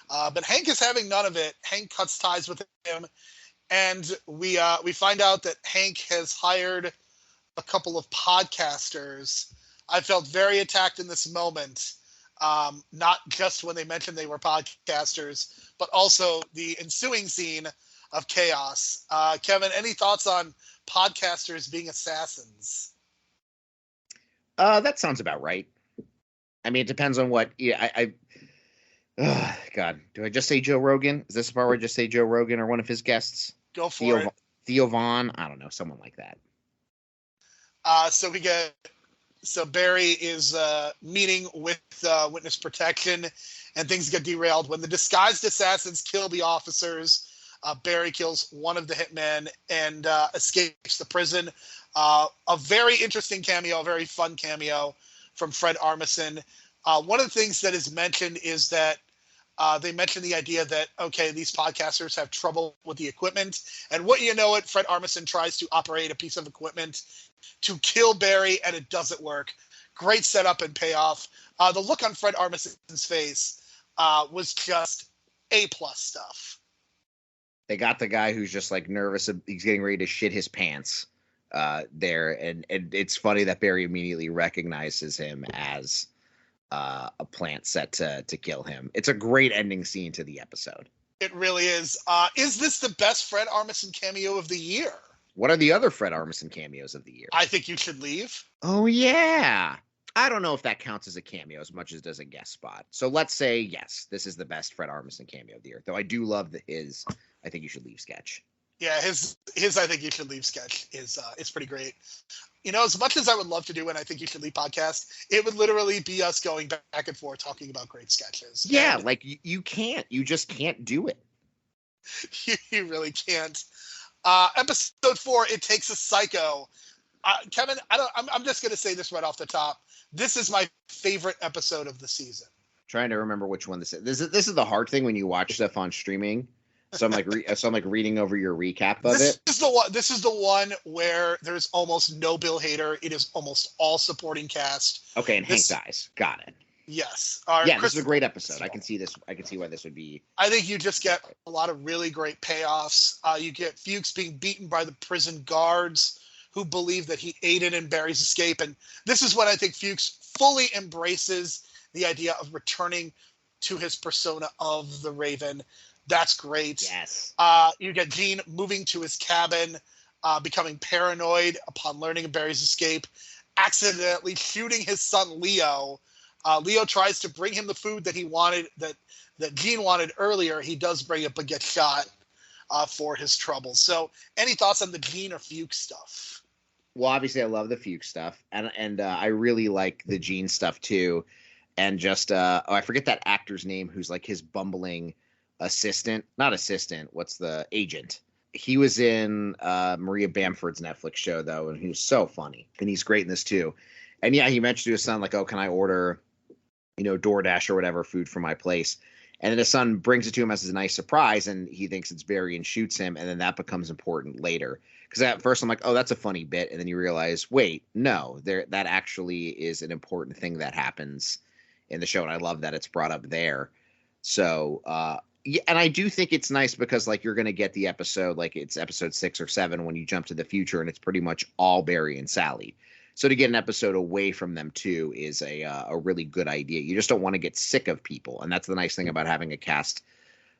but Hank is having none of it. Hank cuts ties with him, and we find out that Hank has hired a couple of podcasters. I felt very attacked in this moment, not just when they mentioned they were podcasters, but also the ensuing scene of chaos. Kevin, any thoughts on podcasters being assassins? That sounds about right. I mean, it depends on what. Yeah, God, do I just say Joe Rogan? Is this the part where I just say Joe Rogan or one of his guests? Go for it. Theo Vaughn. I don't know, someone like that. So Barry is meeting with witness protection, and things get derailed when the disguised assassins kill the officers. Barry kills one of the hitmen and escapes the prison. A very interesting cameo, a very fun cameo from Fred Armisen. One of the things that is mentioned is that they mentioned the idea that, okay, these podcasters have trouble with the equipment. And what you know it, Fred Armisen tries to operate a piece of equipment to kill Barry, and it doesn't work. Great setup and payoff. The look on Fred Armisen's face was just A-plus stuff. They got the guy who's just like nervous. He's getting ready to shit his pants there. And it's funny that Barry immediately recognizes him as a plant set to kill him. It's a great ending scene to the episode. It really is. Is this the best Fred Armisen cameo of the year? What are the other Fred Armisen cameos of the year? I Think You Should Leave. Oh, yeah. I don't know if that counts as a cameo as much as it does a guest spot. So let's say, yes, this is the best Fred Armisen cameo of the year. Though I do love his I Think You Should Leave sketch. Yeah, his I Think You Should Leave sketch is pretty great. You know, as much as I would love to do an I Think You Should Leave podcast, it would literally be us going back and forth talking about great sketches. Yeah, and like you can't. You just can't do it. You really can't. Episode 4, It Takes a Psycho. Kevin, I'm just going to say this right off the top. This is my favorite episode of the season. Trying to remember which one this is. This is the hard thing when you watch stuff on streaming. So I'm like reading over your recap of it. This is the one where there's almost no Bill Hader. It is almost all supporting cast. Okay, and Hank dies. Got it. Yes. This is a great episode. I can see this. I can see why this would be. I think you just get a lot of really great payoffs. You get Fuchs being beaten by the prison guards who believe that he aided in Barry's escape. And this is when I think Fuchs fully embraces the idea of returning to his persona of the Raven. That's great. Yes. You get Gene moving to his cabin, becoming paranoid upon learning of Barry's escape, accidentally shooting his son Leo. Leo tries to bring him the food that he wanted, that Gene wanted earlier. He does bring it, but gets shot for his troubles. So, any thoughts on the Gene or Fuchs stuff? Well, obviously, I love the Fuchs stuff, and I really like the Gene stuff too. And just I forget that actor's name, who's like his bumbling not assistant. What's the agent? He was in Maria Bamford's Netflix show though, and he was so funny, and he's great in this too. And yeah, he mentioned to his son like, "Oh, can I order, DoorDash or whatever food from my place?" And then his son brings it to him as a nice surprise, and he thinks it's Barry and shoots him, and then that becomes important later Because at first I'm like, oh, that's a funny bit, and then you realize, wait, no, that actually is an important thing that happens in the show, and I love that it's brought up there. So, yeah, and I do think it's nice because like you're gonna get the episode, like it's episode 6 or 7 when you jump to the future, and it's pretty much all Barry and Sally. So to get an episode away from them too is a really good idea. You just don't want to get sick of people, and that's the nice thing about having a cast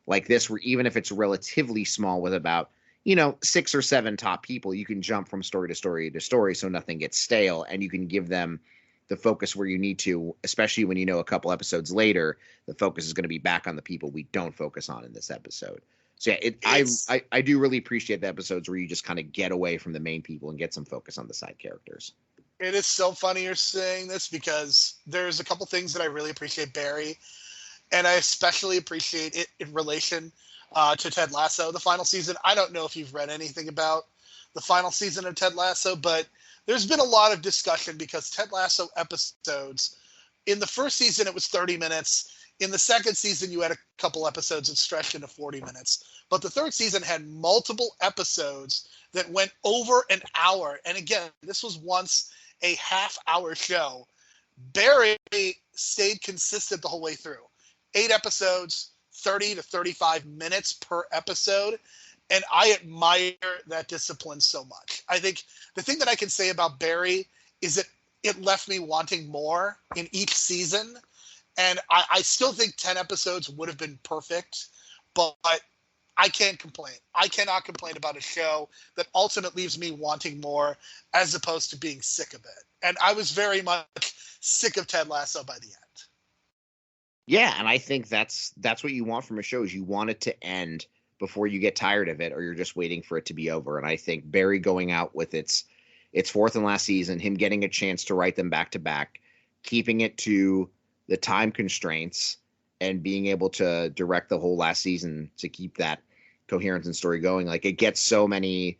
like this, where even if it's relatively small with about 6 or 7 top people, you can jump from story to story to story, so nothing gets stale, and you can give them the focus where you need to, especially when a couple episodes later, the focus is going to be back on the people we don't focus on in this episode. So yeah, I do really appreciate the episodes where you just kind of get away from the main people and get some focus on the side characters. It is so funny you're saying this because there's a couple things that I really appreciate Barry, and I especially appreciate it in relation to Ted Lasso, the final season. I don't know if you've read anything about the final season of Ted Lasso, but there's been a lot of discussion because Ted Lasso episodes, in the first season, it was 30 minutes. In the second season, you had a couple episodes that stretched into 40 minutes. But the third season had multiple episodes that went over an hour. And again, this was once a half-hour show. Barry stayed consistent the whole way through. 8 episodes, 30 to 35 minutes per episode. And I admire that discipline so much. I think the thing that I can say about Barry is that it left me wanting more in each season. And I still think 10 episodes would have been perfect, but I can't complain. I cannot complain about a show that ultimately leaves me wanting more as opposed to being sick of it. And I was very much sick of Ted Lasso by the end. Yeah, and I think that's what you want from a show, is you want it to end before you get tired of it, or you're just waiting for it to be over. And I think Barry going out with its fourth and last season, him getting a chance to write them back to back, keeping it to the time constraints, and being able to direct the whole last season to keep that coherence and story going. Like, it gets so many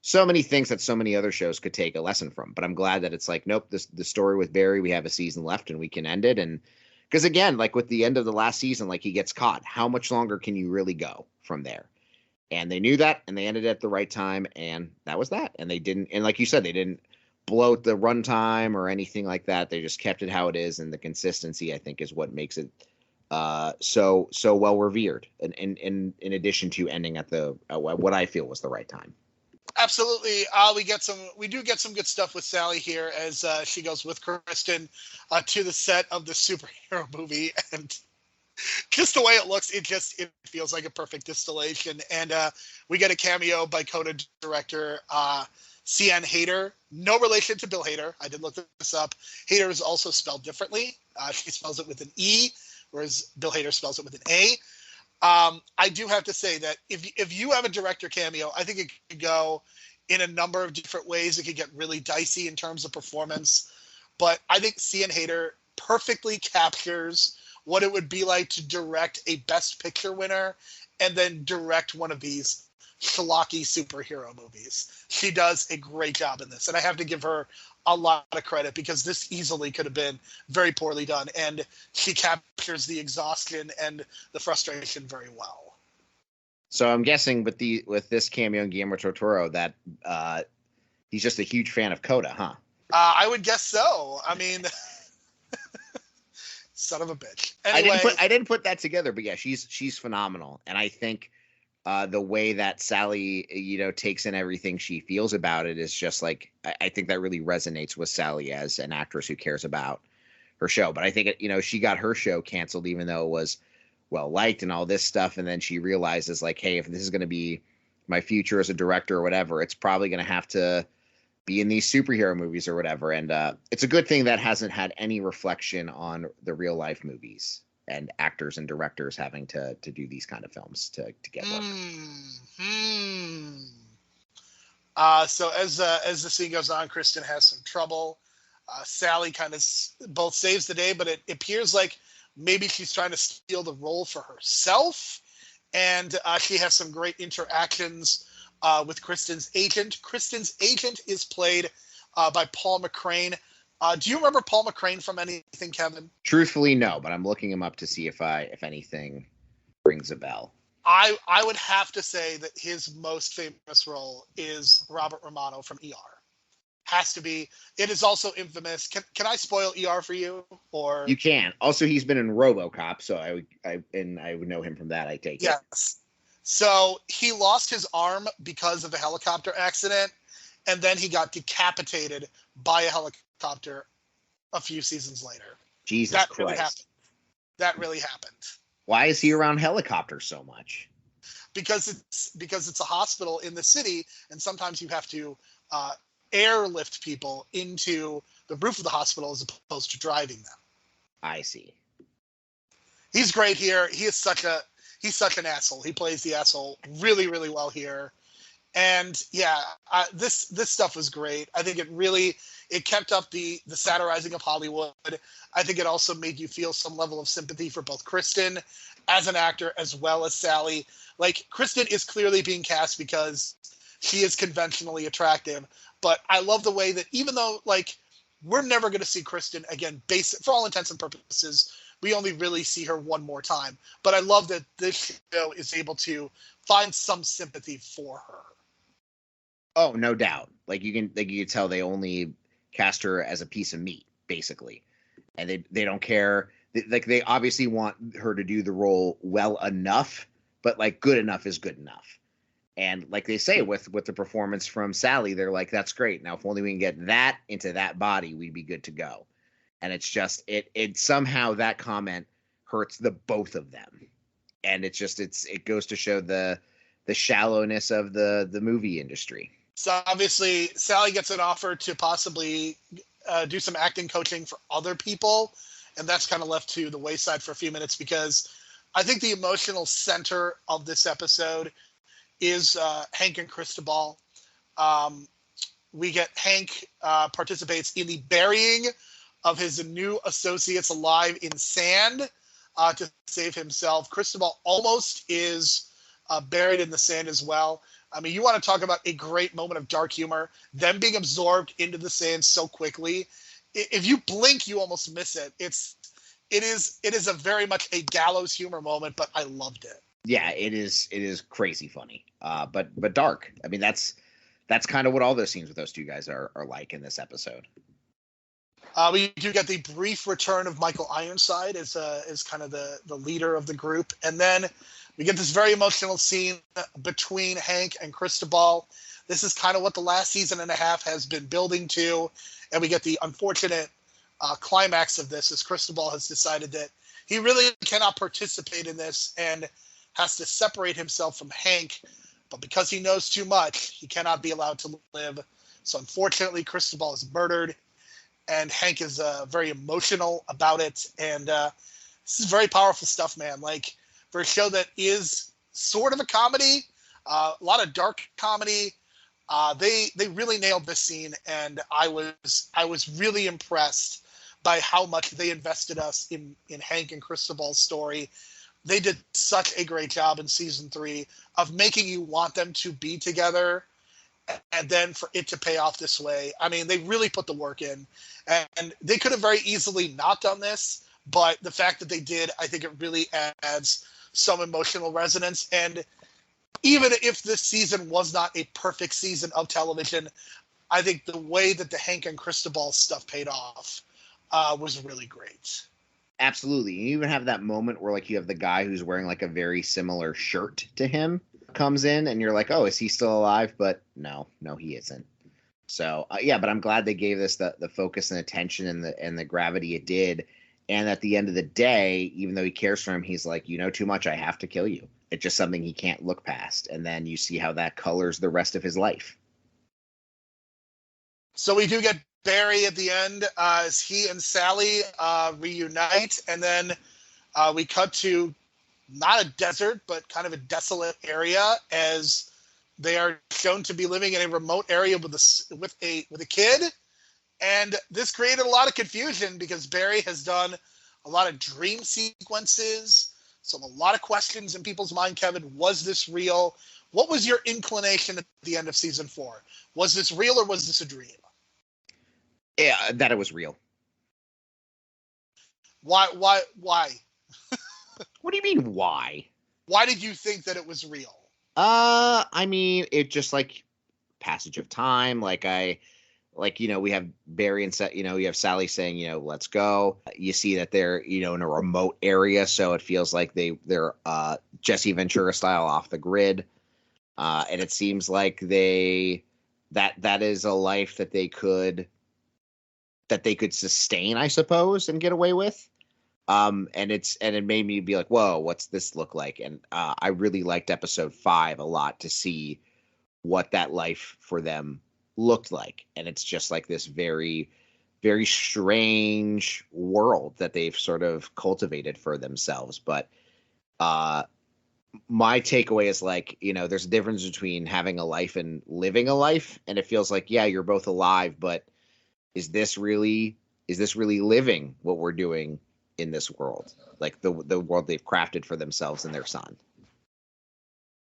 things that so many other shows could take a lesson from. But I'm glad that it's like, nope, the story with Barry, we have a season left and we can end it. And because again, like with the end of the last season, like he gets caught. How much longer can you really go from there? And they knew that, and they ended it at the right time, and that was that. And they didn't, and like you said, they didn't bloat the runtime or anything like that. They just kept it how it is, and the consistency, I think, is what makes it so well revered. And in addition to ending at the what I feel was the right time. Absolutely. We do get some good stuff with Sally here as she goes with Kristen to the set of the superhero movie, and just the way it looks, it feels like a perfect distillation. And we get a cameo by Coda director Sian Hader. No relation to Bill Hader. I did look this up. Hader is also spelled differently. She spells it with an E, whereas Bill Hader spells it with an A. I do have to say that if you have a director cameo, I think it could go in a number of different ways. It could get really dicey in terms of performance. But I think Sian Hader perfectly captures what it would be like to direct a Best Picture winner and then direct one of these schlocky superhero movies. She does a great job in this. And I have to give her a lot of credit because this easily could have been very poorly done. And she captures the exhaustion and the frustration very well. So I'm guessing with this cameo in Guillermo del Toro that he's just a huge fan of Coda, huh? I would guess so. I mean, son of a bitch. Anyway, I didn't put that together, but yeah, she's phenomenal. And I think the way that Sally, takes in everything she feels about it is just like, I think that really resonates with Sally as an actress who cares about her show. But I think, she got her show canceled, even though it was well liked and all this stuff. And then she realizes like, hey, if this is going to be my future as a director or whatever, it's probably going to have to be in these superhero movies or whatever. And it's a good thing that hasn't had any reflection on the real life movies and actors and directors having to do these kind of films to get work. So as the scene goes on, Kristen has some trouble. Sally kind of both saves the day, but it appears like maybe she's trying to steal the role for herself. And she has some great interactions with Kristen's agent. Kristen's agent is played by Paul McCrane. Do you remember Paul McCrane from anything, Kevin? Truthfully, no, but I'm looking him up to see if anything rings a bell. I would have to say that his most famous role is Robert Romano from ER. Has to be. It is also infamous. Can I spoil ER for you? Or You can. Also, he's been in RoboCop, so I would know him from that. I take it. yes. So he lost his arm because of a helicopter accident, and then he got decapitated by a helicopter a few seasons later. Jesus that Christ. Really happened. That really happened. Why is he around helicopters so much? Because it's a hospital in the city, and sometimes you have to airlift people into the roof of the hospital as opposed to driving them. I see. He's great here. He's such an asshole. He plays the asshole really, really well here. And yeah, this stuff was great. I think it kept up the satirizing of Hollywood. I think it also made you feel some level of sympathy for both Kristen as an actor as well as Sally. Like, Kristen is clearly being cast because she is conventionally attractive, but I love the way that even though, like, we're never going to see Kristen again, for all intents and purposes, we only really see her one more time. But I love that this show is able to find some sympathy for her. Oh, no doubt. Like you can tell they only cast her as a piece of meat, basically, and they don't care. Like, they obviously want her to do the role well enough, but like good enough is good enough. And like they say with the performance from Sally, they're like, that's great. Now, if only we can get that into that body, we'd be good to go. And it's just it somehow that comment hurts the both of them, and it goes to show the shallowness of the movie industry. So obviously, Sally gets an offer to possibly do some acting coaching for other people, and that's kind of left to the wayside for a few minutes because I think the emotional center of this episode is Hank and Cristobal. We get Hank participates in the burying of his new associates alive in sand to save himself. Cristobal almost is buried in the sand as well. I mean, you want to talk about a great moment of dark humor, them being absorbed into the sand so quickly. If you blink, you almost miss it. It is a very much a gallows humor moment, but I loved it. Yeah, it is crazy funny, but dark. I mean, that's kind of what all those scenes with those two guys are like in this episode. We do get the brief return of Michael Ironside as kind of the leader of the group, and then we get this very emotional scene between Hank and Cristobal. This is kind of what the last season and a half has been building to, and we get the unfortunate climax of this as Cristobal has decided that he really cannot participate in this and has to separate himself from Hank, but because he knows too much, he cannot be allowed to live. So unfortunately, Cristobal is murdered, and Hank is very emotional about it. And this is very powerful stuff, man. Like, for a show that is sort of a comedy, a lot of dark comedy, they really nailed this scene, and I was really impressed by how much they invested us in Hank and Cristobal's story. They did such a great job in season 3 of making you want them to be together, and then for it to pay off this way. I mean, they really put the work in, and they could have very easily not done this, but the fact that they did, I think it really adds some emotional resonance. And even if this season was not a perfect season of television, I think the way that the Hank and Cristobal stuff paid off was really great. Absolutely. You even have that moment where, like, you have the guy who's wearing like a very similar shirt to him comes in, and you're like, oh, is he still alive? But no, he isn't. So yeah, but I'm glad they gave this the focus and attention and the gravity it did. And at the end of the day, even though he cares for him, he's like, you know too much, I have to kill you. It's just something he can't look past. And then you see how that colors the rest of his life. So we do get Barry at the end as he and Sally reunite, and then we cut to not a desert, but kind of a desolate area as they are shown to be living in a remote area with a kid. And this created a lot of confusion because Barry has done a lot of dream sequences. So a lot of questions in people's mind. Kevin, was this real? What was your inclination at the end of season 4? Was this real or was this a dream? Yeah, that it was real. Why? What do you mean, why? Why did you think that it was real? I mean, it just like passage of time. We have Barry and you have Sally saying, let's go. You see that they're, in a remote area. So it feels like they're Jesse Ventura style off the grid. And it seems like that is a life that they could sustain, I suppose, and get away with. And it made me be like, whoa, what's this look like? And I really liked episode 5 a lot to see what that life for them looked like. And it's just like this very, very strange world that they've sort of cultivated for themselves. But my takeaway is like, there's a difference between having a life and living a life. And it feels like, yeah, you're both alive, but is this really living what we're doing in this world, like the world they've crafted for themselves and their son?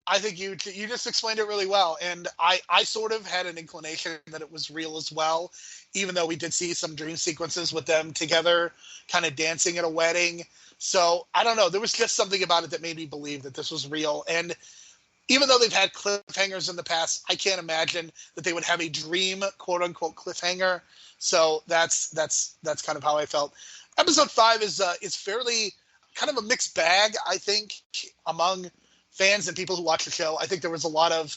I think you just explained it really well, and I sort of had an inclination that it was real as well, even though we did see some dream sequences with them together, kind of dancing at a wedding. So I don't know, there was just something about it that made me believe that this was real. And even though they've had cliffhangers in the past, I can't imagine that they would have a dream, quote unquote, cliffhanger. So that's kind of how I felt. Episode 5 is fairly kind of a mixed bag, I think, among fans and people who watch the show. I think there was a lot of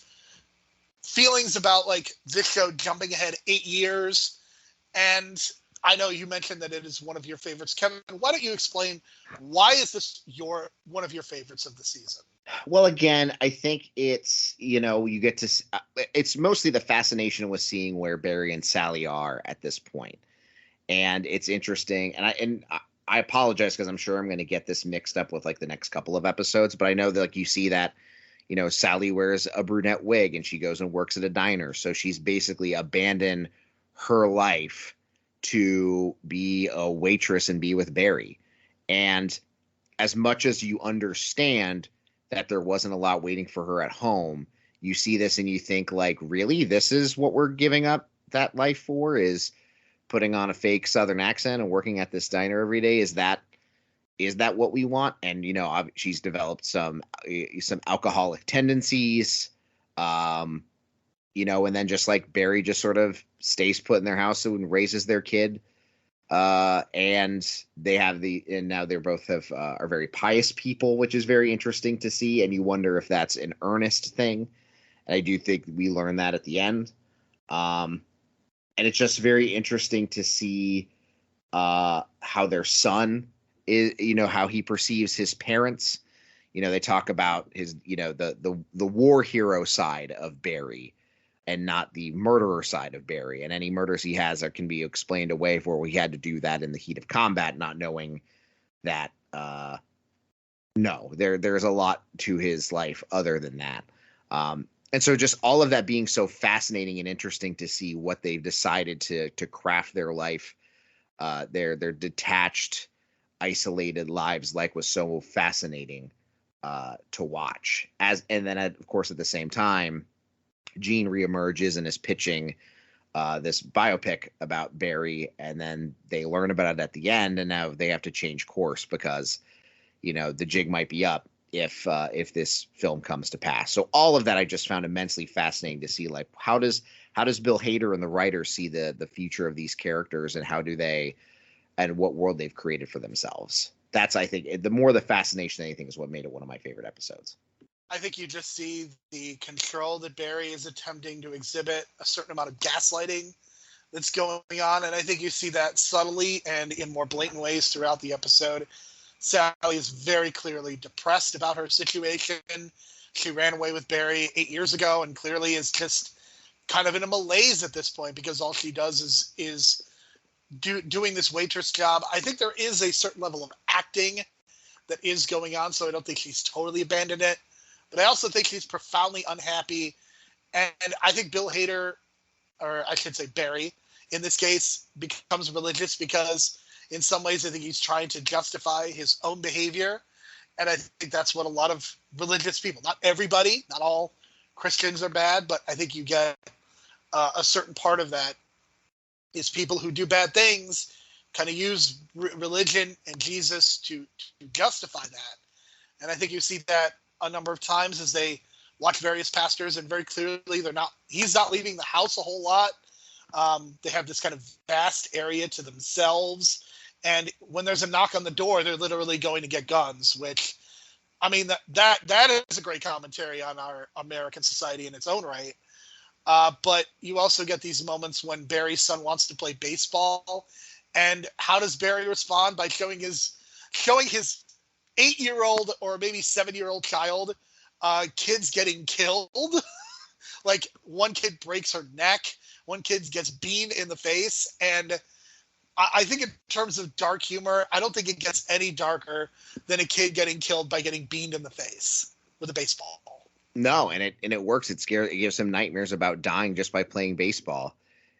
feelings about like this show jumping ahead 8 years. And I know you mentioned that it is one of your favorites. Kevin, why don't you explain why is this one of your favorites of the season? Well, again, I think it's, you get to, it's mostly the fascination with seeing where Barry and Sally are at this point. And it's interesting. And I apologize because I'm sure I'm going to get this mixed up with like the next couple of episodes, but I know that like you see that, Sally wears a brunette wig and she goes and works at a diner. So she's basically abandoned her life to be a waitress and be with Barry. And as much as you understand that there wasn't a lot waiting for her at home, you see this and you think like, really, this is what we're giving up that life for, is putting on a fake Southern accent and working at this diner every day? Is that what we want? And, she's developed some alcoholic tendencies, and then just like Barry just sort of stays put in their house and raises their kid. And now they're both are very pious people, which is very interesting to see. And you wonder if that's an earnest thing. And I do think we learn that at the end. And it's just very interesting to see how their son is, how he perceives his parents. They talk about his, the war hero side of Barry and not the murderer side of Barry. And any murders he has can be explained away for he had to do that in the heat of combat, not knowing that, no, there's a lot to his life other than that. And so just all of that being so fascinating and interesting to see what they've decided to craft their life, their detached, isolated lives like was so fascinating to watch. And then of course at the same time, Gene reemerges and is pitching this biopic about Barry, and then they learn about it at the end, and now they have to change course because the jig might be up if this film comes to pass. So all of that I just found immensely fascinating to see, like how does Bill Hader and the writers see the future of these characters, and how do they, and what world they've created for themselves. That's, I think, the more the fascination than anything is what made it one of my favorite episodes. I think you just see the control that Barry is attempting to exhibit, a certain amount of gaslighting that's going on. And I think you see that subtly and in more blatant ways throughout the episode. Sally is very clearly depressed about her situation. She ran away with Barry 8 years ago and clearly is just kind of in a malaise at this point because all she does is doing this waitress job. I think there is a certain level of acting that is going on, so I don't think she's totally abandoned it. But I also think she's profoundly unhappy. And I think Bill Hader, or I should say Barry, in this case, becomes religious because in some ways I think he's trying to justify his own behavior. And I think that's what a lot of religious people, not everybody, not all Christians are bad, but I think you get a certain part of that is people who do bad things kind of use religion and Jesus to justify that. And I think you see that a number of times as they watch various pastors, and very clearly he's not leaving the house a whole lot. They have this kind of vast area to themselves. And when there's a knock on the door, they're literally going to get guns, which, I mean, that is a great commentary on our American society in its own right. But you also get these moments when Barry's son wants to play baseball. And how does Barry respond? By showing his 8-year-old or maybe 7-year-old child kids getting killed. Like, one kid breaks her neck, one kid gets beamed in the face. And I think in terms of dark humor, I don't think it gets any darker than a kid getting killed by getting beamed in the face with a baseball. No, and it works. It gives him nightmares about dying just by playing baseball.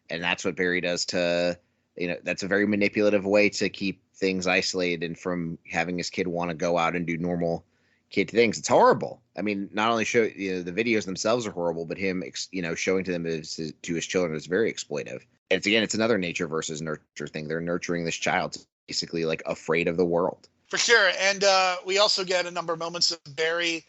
And that's what Barry does that's a very manipulative way to keep things isolated and from having his kid want to go out and do normal kid things. It's horrible. I mean, not only the videos themselves are horrible, but him, showing to them to his children is very exploitive. And it's another nature versus nurture thing. They're nurturing this child, basically like afraid of the world. For sure. And we also get a number of moments of Barry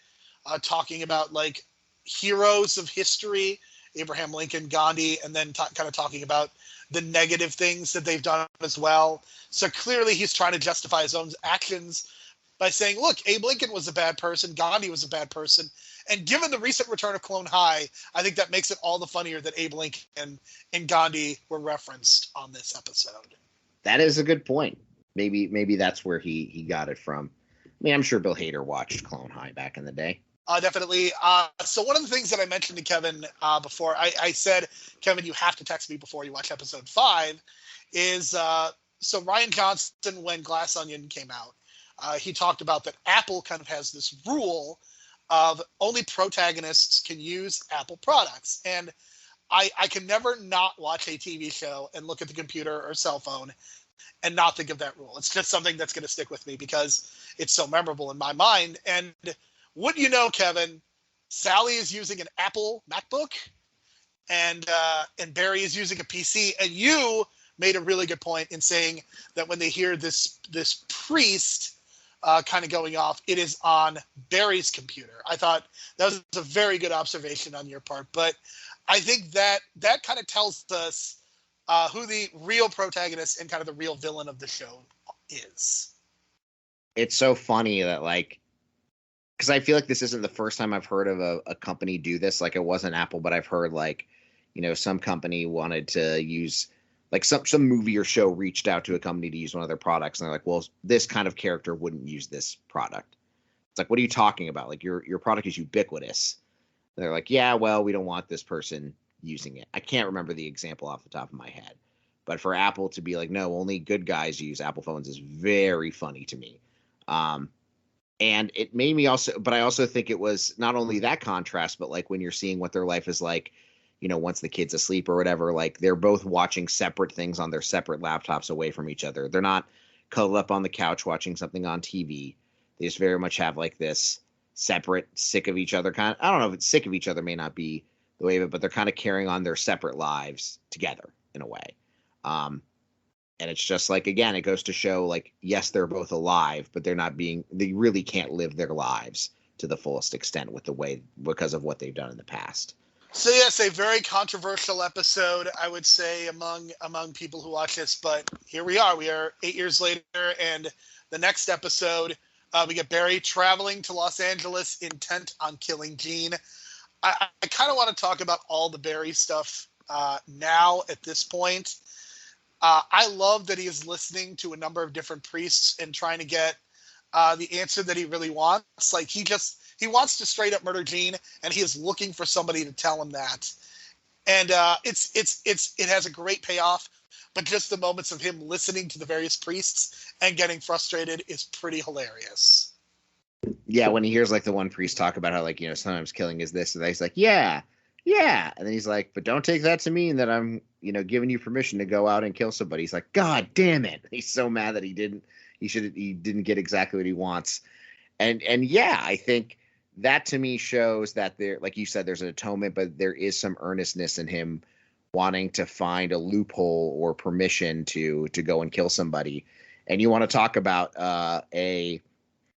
talking about like heroes of history, Abraham Lincoln, Gandhi, and then kind of talking about the negative things that they've done as well. So clearly he's trying to justify his own actions by saying, look, Abe Lincoln was a bad person, Gandhi was a bad person. And given the recent return of Clone High, I think that makes it all the funnier that Abe Lincoln and Gandhi were referenced on this episode. That is a good point. Maybe that's where he got it from. I mean, I'm sure Bill Hader watched Clone High back in the day. Definitely. So one of the things that I mentioned to Kevin before, I said, Kevin, you have to text me before you watch episode 5, is so Rian Johnson, when Glass Onion came out, he talked about that Apple kind of has this rule of only protagonists can use Apple products. And I can never not watch a TV show and look at the computer or cell phone and not think of that rule. It's just something that's going to stick with me because it's so memorable in my mind. And wouldn't you know, Kevin, Sally is using an Apple MacBook and Barry is using a PC. And you made a really good point in saying that when they hear this priest kind of going off, it is on Barry's computer. I thought that was a very good observation on your part. But I think that kind of tells us who the real protagonist and kind of the real villain of the show is. It's so funny that, like, because I feel like this isn't the first time I've heard of a company do this. Like, it wasn't Apple, but I've heard, like, some company wanted to use, like, some movie or show reached out to a company to use one of their products, and they're like, well, this kind of character wouldn't use this product. It's like, what are you talking about? Like, your product is ubiquitous. And they're like, yeah, well, we don't want this person using it. I can't remember the example off the top of my head, but for Apple to be like, no, only good guys use Apple phones is very funny to me. And it made me but I also think it was not only that contrast, but like when you're seeing what their life is like, once the kid's asleep or whatever, like they're both watching separate things on their separate laptops away from each other. They're not cuddled up on the couch watching something on TV. They just very much have like this separate, sick of each other kind of, I don't know if it's sick of each other may not be the way of it, but they're kind of carrying on their separate lives together in a way. And it's just like, again, it goes to show like, yes, they're both alive, but they really can't live their lives to the fullest extent because of what they've done in the past. So yes, a very controversial episode, I would say, among people who watch this, but here we are. We are 8 years later, and the next episode, we get Barry traveling to Los Angeles intent on killing Gene. I kind of want to talk about all the Barry stuff now at this point. I love that he is listening to a number of different priests and trying to get the answer that he really wants. Like he wants to straight up murder Gene, and he is looking for somebody to tell him that. And it has a great payoff, but just the moments of him listening to the various priests and getting frustrated is pretty hilarious. Yeah, when he hears like the one priest talk about how like, sometimes killing is this and that, he's like, yeah. And then he's like, but don't take that to mean that I'm, giving you permission to go out and kill somebody. He's like, God damn it. He's so mad that he didn't get exactly what he wants. And yeah, I think that to me shows that there, like you said, there's an atonement, but there is some earnestness in him wanting to find a loophole or permission to go and kill somebody. And you want to talk about a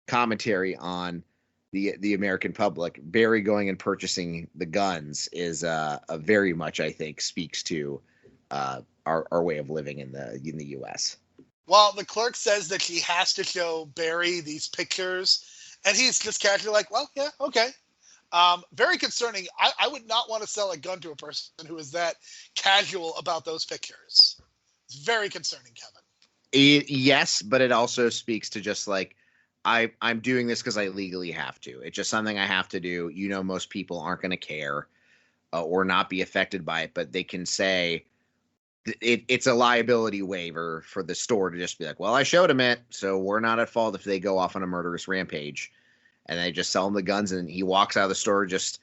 commentary on the American public. Barry going and purchasing the guns is a very much, I think, speaks to our way of living in the U.S. Well, the clerk says that she has to show Barry these pictures, and he's just casually like, well, yeah, okay. Very concerning. I would not want to sell a gun to a person who is that casual about those pictures. It's very concerning, Kevin. Yes, but it also speaks to just like, I'm doing this because I legally have to. It's just something I have to do. You know, most people aren't going to care or not be affected by it, but they can say it's a liability waiver for the store to just be like, well, I showed him it, so we're not at fault if they go off on a murderous rampage. And they just sell him the guns, and he walks out of the store just,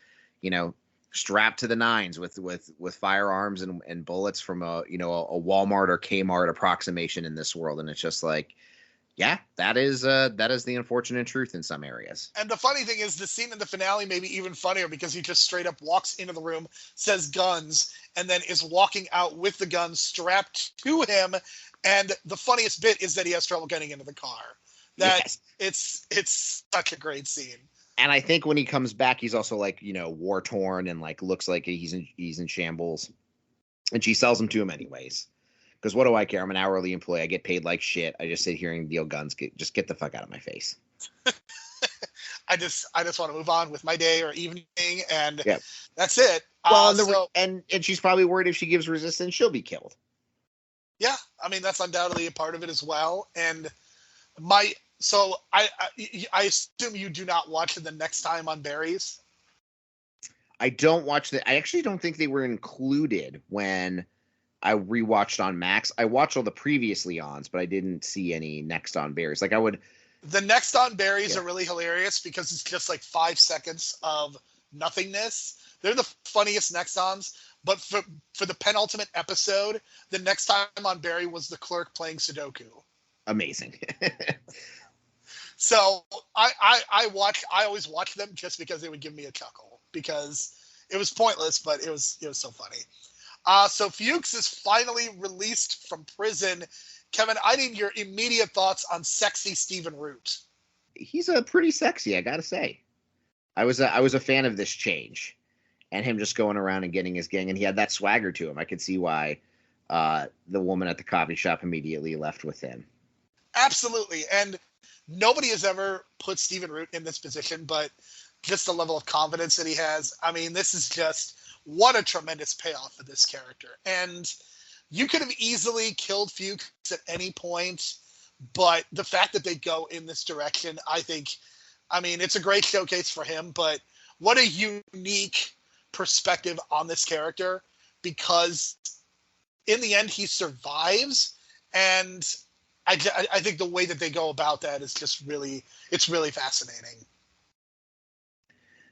strapped to the nines with firearms and bullets from a Walmart or Kmart approximation in this world. And it's just like, yeah, that is the unfortunate truth in some areas. And the funny thing is, the scene in the finale may be even funnier because he just straight up walks into the room, says guns, and then is walking out with the guns strapped to him. And the funniest bit is that he has trouble getting into the car. Yes. It's such a great scene. And I think when he comes back, he's also like, war torn and like looks like he's in shambles. And she sells them to him anyways. Because what do I care? I'm an hourly employee. I get paid like shit. I just sit here and deal guns. Just get the fuck out of my face. I just want to move on with my day or evening, and that's it. Well, and she's probably worried if she gives resistance, she'll be killed. Yeah, I mean that's undoubtedly a part of it as well. And so I assume you do not watch the Next Time on Barry's. I don't watch I actually don't think they were included when I rewatched on Max. I watched all the previously ons, but I didn't see any Next on Barry's. Like the Next on Barry's are really hilarious because it's just like 5 seconds of nothingness. They're the funniest Next ons. But for the penultimate episode, the Next Time on Barry was the clerk playing Sudoku. Amazing. So I always watch them just because they would give me a chuckle because it was pointless, but it was so funny. So Fuchs is finally released from prison. Kevin, I need your immediate thoughts on sexy Stephen Root. He's pretty sexy, I gotta say. I was a fan of this change, and him just going around and getting his gang, and he had that swagger to him. I could see why the woman at the coffee shop immediately left with him. Absolutely, and nobody has ever put Stephen Root in this position, but just the level of confidence that he has. I mean, this is just what a tremendous payoff for this character. And you could have easily killed Fuchs at any point, but the fact that they go in this direction, I mean, it's a great showcase for him, but what a unique perspective on this character, because in the end he survives, and I think the way that they go about that is just really fascinating.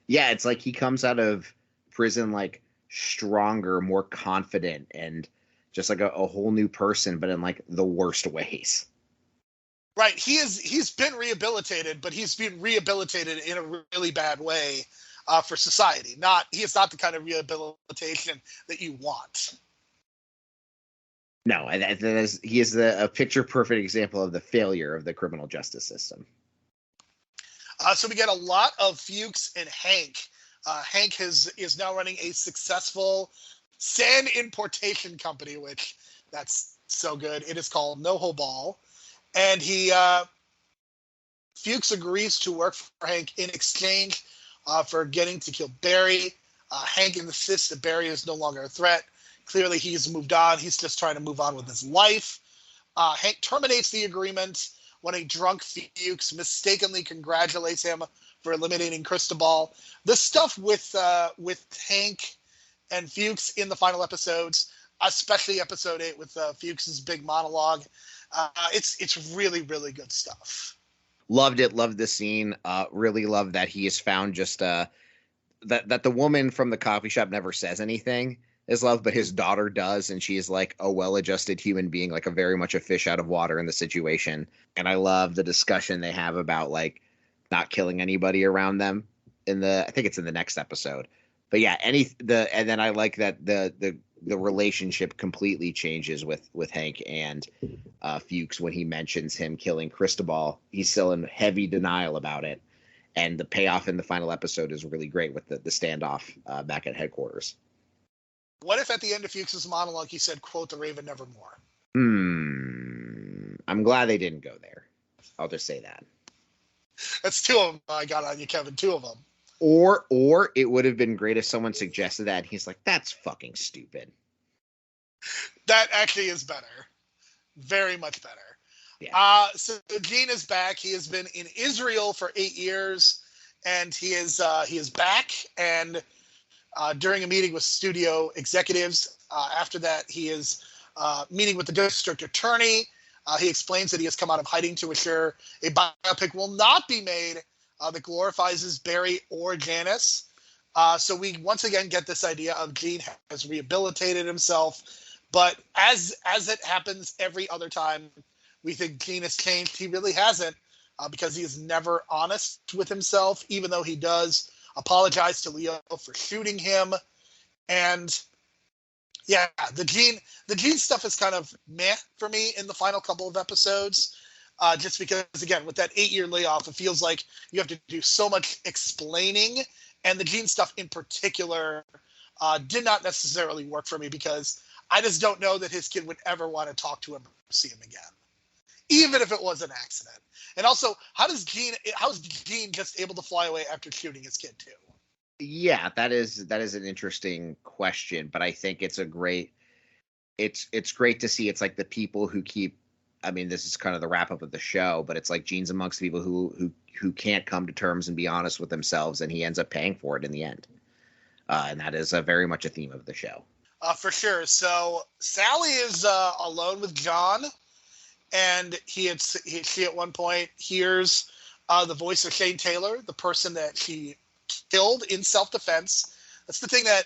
Yeah, it's like he comes out of prison like stronger, more confident, and just like a whole new person, but in like the worst ways. Right. He's been rehabilitated, but he's been rehabilitated in a really bad way for society. He is not the kind of rehabilitation that you want. No, he is a picture-perfect example of the failure of the criminal justice system. So we get a lot of Fuchs and Hank. Hank is now running a successful sand importation company, which that's so good. It is called NoHo Ball. And Fuchs agrees to work for Hank in exchange for getting to kill Barry. Hank insists that Barry is no longer a threat. Clearly, he's moved on. He's just trying to move on with his life. Hank terminates the agreement when a drunk Fuchs mistakenly congratulates him for eliminating Cristobal. The stuff with Hank and Fuchs in the final episodes, especially episode 8 with Fuchs's big monologue, it's really, really good stuff. Loved it. Loved the scene. Really loved that he has found just that the woman from the coffee shop never says anything is love, but his daughter does, and she is like a well-adjusted human being, like a very much a fish out of water in the situation. And I love the discussion they have about like not killing anybody around them I think it's in the next episode. But yeah, and then I like that the relationship completely changes with Hank and Fuchs when he mentions him killing Cristobal. He's still in heavy denial about it, And the payoff in the final episode is really great with the standoff back at headquarters. What if at the end of Fuchs's monologue he said, quote, "The Raven nevermore"? I'm glad they didn't go there. I'll just say that. That's two of them I got on you, Kevin. Two of them. Or it would have been great if someone suggested that and he's like, that's fucking stupid. That actually is better. Very much better. Yeah. So Gene is back. He has been in Israel for 8 years, and he is back. And during a meeting with studio executives, after that, he is meeting with the district attorney. He explains that he has come out of hiding to assure a biopic will not be made that glorifies Barry or Janice. So we once again get this idea of Gene has rehabilitated himself. But as it happens every other time, we think Gene has changed. He really hasn't, because he is never honest with himself, even though he does apologize to Leo for shooting him. And yeah, the Gene stuff is kind of meh for me in the final couple of episodes, just because, again, with that 8-year layoff, it feels like you have to do so much explaining, and the Gene stuff in particular did not necessarily work for me, because I just don't know that his kid would ever want to talk to him or see him again, even if it was an accident. And also, how is Gene just able to fly away after shooting his kid too? Yeah, that is an interesting question, but I think it's great to see. It's like the people who keep, I mean, this is kind of the wrap up of the show, but it's like Gene's amongst people who can't come to terms and be honest with themselves, and he ends up paying for it in the end. And that is very much a theme of the show. For sure. So Sally is alone with John, and she at one point hears the voice of Shane Taylor, the person that she killed in self-defense. That's the thing that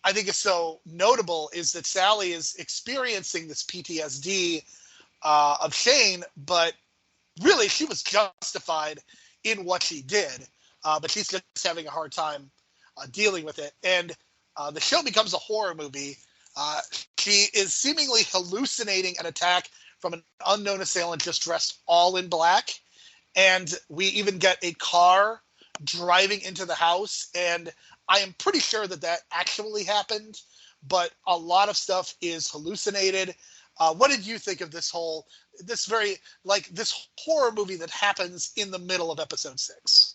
I think is so notable, is that Sally is experiencing this PTSD of Shane, but really she was justified in what she did, but she's just having a hard time dealing with it. And the show becomes a horror movie. She is seemingly hallucinating an attack from an unknown assailant just dressed all in black. And we even get a car driving into the house. And I am pretty sure that actually happened, but a lot of stuff is hallucinated. What did you think of this horror movie that happens in the middle of episode 6?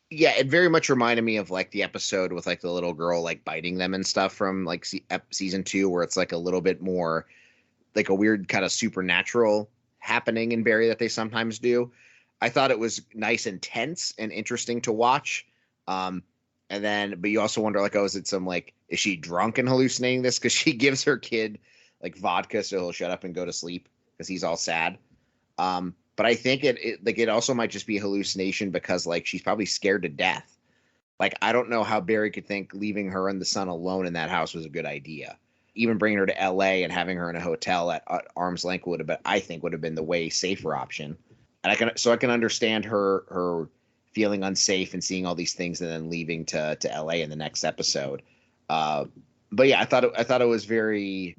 Yeah, it very much reminded me of like the episode with like the little girl like biting them and stuff from like season 2, where it's like a little bit more like a weird kind of supernatural happening in Barry that they sometimes do. I thought it was nice and tense and interesting to watch. But you also wonder, like, oh, is she drunk and hallucinating this? Because she gives her kid like vodka so he'll shut up and go to sleep because he's all sad. But I think it also might just be a hallucination because like she's probably scared to death. Like, I don't know how Barry could think leaving her and the son alone in that house was a good idea. Even bringing her to LA and having her in a hotel at arm's length would have been the way safer option. And I can understand her feeling unsafe and seeing all these things and then leaving to LA in the next episode. But yeah, I thought it was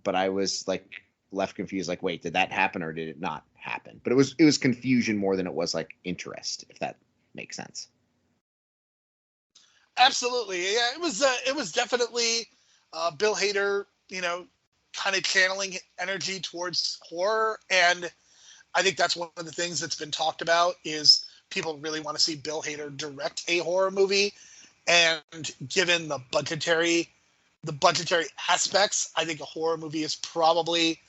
but I was like left confused. Like, wait, did that happen or did it not happen? But it was confusion more than it was like interest, if that makes sense. Absolutely. Yeah, it was definitely Bill Hader, kind of channeling energy towards horror. And I think that's one of the things that's been talked about is people really want to see Bill Hader direct a horror movie. And given the budgetary aspects, I think a horror movie is probably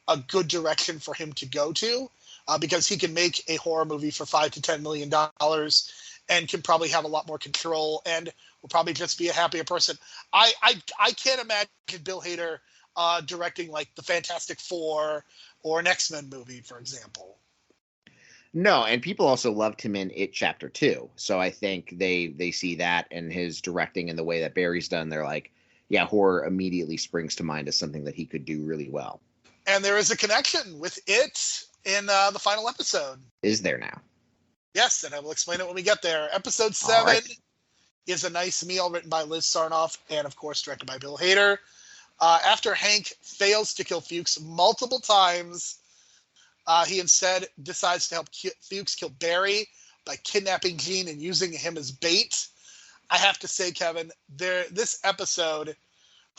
a good direction for him to go to, because he can make a horror movie for $5 to $10 million and can probably have a lot more control and will probably just be a happier person. I can't imagine Bill Hader directing like the Fantastic Four or an X-Men movie, for example. No, and people also loved him in It Chapter 2. So I think they see that and his directing and the way that Barry's done, they're like, yeah, horror immediately springs to mind as something that he could do really well. And there is a connection with It in the final episode. Is there now? Yes, and I will explain it when we get there. Episode 7 is A Nice Meal, written by Liz Sarnoff and, of course, directed by Bill Hader. After Hank fails to kill Fuchs multiple times, he instead decides to help Fuchs kill Barry by kidnapping Gene and using him as bait. I have to say, Kevin, this episode,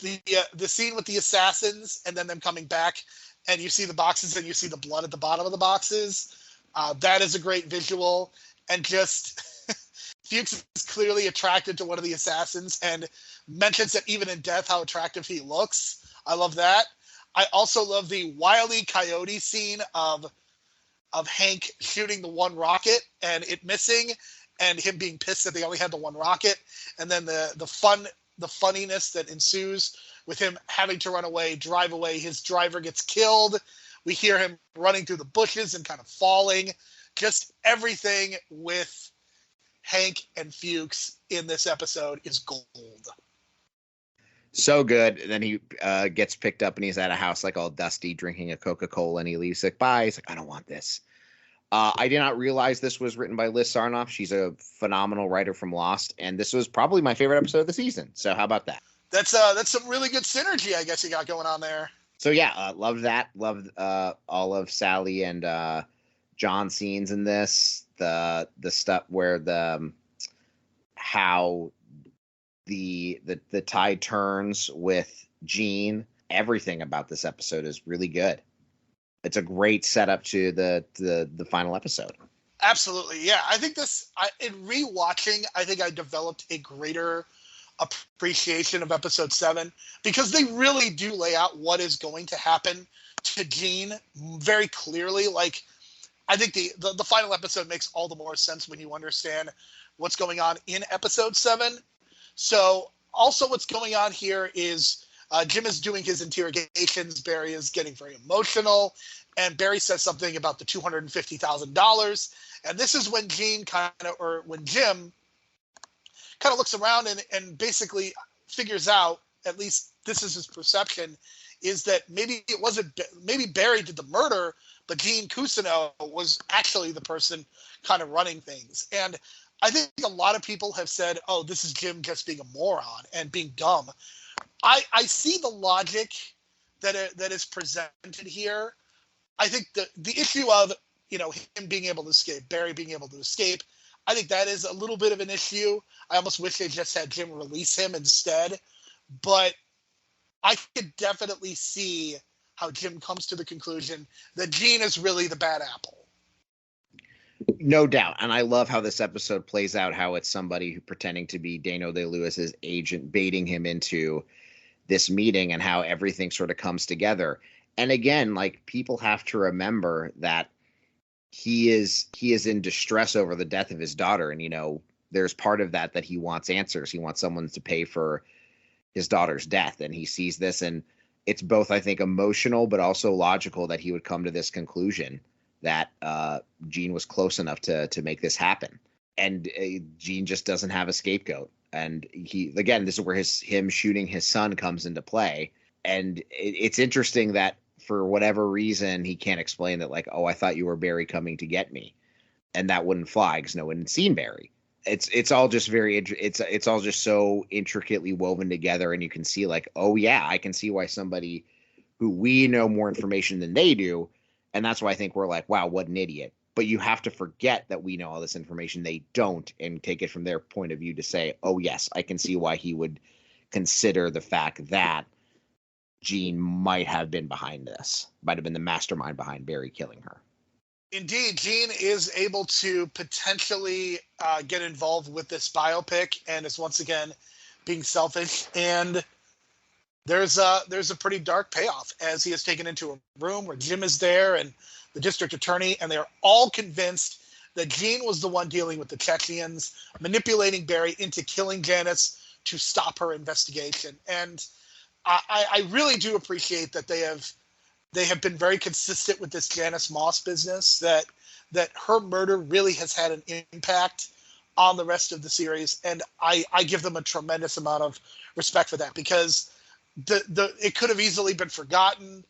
the scene with the assassins and then them coming back, and you see the boxes and you see the blood at the bottom of the boxes. That is a great visual, and just Fuchs is clearly attracted to one of the assassins and mentions that even in death how attractive he looks. I love that. I also love the Wile E. Coyote scene of Hank shooting the one rocket and it missing, and him being pissed that they only had the one rocket, and then the funniness that ensues with him having to run away, drive away. His driver gets killed. We hear him running through the bushes and kind of falling. Just everything with Hank and Fuchs in this episode is gold. So good. And then he gets picked up and he's at a house like all dusty drinking a Coca-Cola, and he leaves like, bye. He's like, I don't want this. I did not realize this was written by Liz Sarnoff. She's a phenomenal writer from Lost, and this was probably my favorite episode of the season. So how about that? That's some really good synergy, I guess, you got going on there. So yeah, loved that. Loved all of Sally and John scenes in this. The stuff where how the tide turns with Gene. Everything about this episode is really good. It's a great setup to the final episode. Absolutely. Yeah. I think in rewatching, I think I developed a greater appreciation of episode 7, because they really do lay out what is going to happen to Gene very clearly. Like, I think the final episode makes all the more sense when you understand what's going on in episode 7. So also what's going on here is Jim is doing his interrogations. Barry is getting very emotional, and Barry says something about the $250,000. And this is when Jim kind of looks around and basically figures out, at least this is his perception, is that maybe Barry did the murder, but Gene Cousineau was actually the person kind of running things. And I think a lot of people have said, oh, this is Jim just being a moron and being dumb. I see the logic that is presented here. I think the issue of, him being able to escape, Barry being able to escape, I think that is a little bit of an issue. I almost wish they just had Jim release him instead. But I could definitely see how Jim comes to the conclusion that Gene is really the bad apple. No doubt. And I love how this episode plays out, how it's somebody who pretending to be Daniel Day-Lewis's agent, baiting him into this meeting, and how everything sort of comes together. And again, like, people have to remember that he is in distress over the death of his daughter. And, there's part of that he wants answers. He wants someone to pay for his daughter's death. And he sees this, and it's both, I think, emotional, but also logical that he would come to this conclusion that Gene was close enough to make this happen. And Gene just doesn't have a scapegoat. And this is where him shooting his son comes into play. And it's interesting that for whatever reason, he can't explain that, like, oh, I thought you were Barry coming to get me. And that wouldn't fly because no one had seen Barry. It's all just it's all just so intricately woven together. And you can see, like, oh yeah, I can see why somebody who we know more information than they do. And that's why I think we're like, wow, what an idiot. But you have to forget that we know all this information. They don't, and take it from their point of view to say, oh, yes, I can see why he would consider the fact that Gene might have been behind this, might have been the mastermind behind Barry killing her. Indeed, Gene is able to potentially get involved with this biopic, and is once again being selfish. And there's a pretty dark payoff as he is taken into a room where Jim is there and the district attorney, and they're all convinced that Gene was the one dealing with the Chechens, manipulating Barry into killing Janice to stop her investigation. And I really do appreciate that they have been very consistent with this Janice Moss business, that her murder really has had an impact on the rest of the series. And I give them a tremendous amount of respect for that, because it could have easily been forgotten,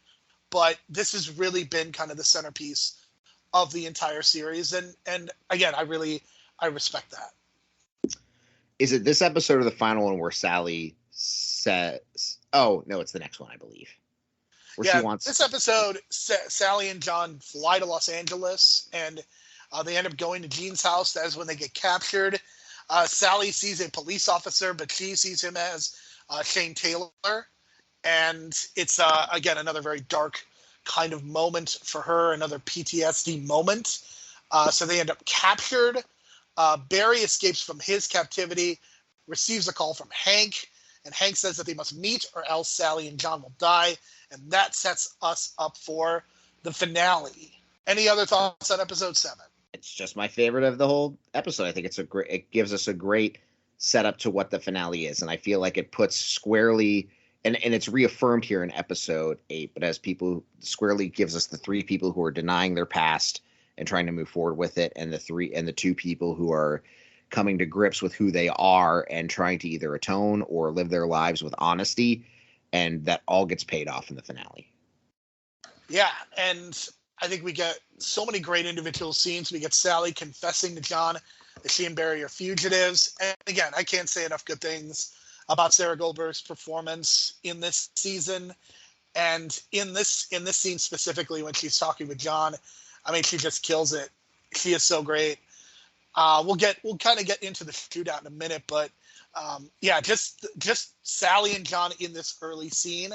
but this has really been kind of the centerpiece of the entire series. And again, I respect that. Is it this episode or the final one where Sally says, oh, no, it's the next one, I believe. Where she wants... This episode, Sally and John fly to Los Angeles, and They end up going to Gene's house. That is when they get captured. Sally sees a police officer, but she sees him as Shane Taylor. And it's, again, another very dark kind of moment for her, another PTSD moment. So they end up captured. Barry escapes from his captivity, receives a call from Hank, and Hank says that they must meet or else Sally and John will die. And that sets us up for the finale. Any other thoughts on episode 7? It's just my favorite of the whole episode. I think it gives us a great setup to what the finale is. And I feel like it puts squarely, and it's reaffirmed here in episode 8, but as people squarely gives us the 3 people who are denying their past and trying to move forward with it, and the 2 people who are coming to grips with who they are and trying to either atone or live their lives with honesty. And that all gets paid off in the finale. Yeah, and I think we get so many great individual scenes. We get Sally confessing to John that she and Barry are fugitives. And again, I can't say enough good things about Sarah Goldberg's performance in this season. And in this scene specifically, when she's talking with John, I mean, she just kills it. She is so great. We'll kind of get into the shootout in a minute, but yeah, just Sally and John in this early scene.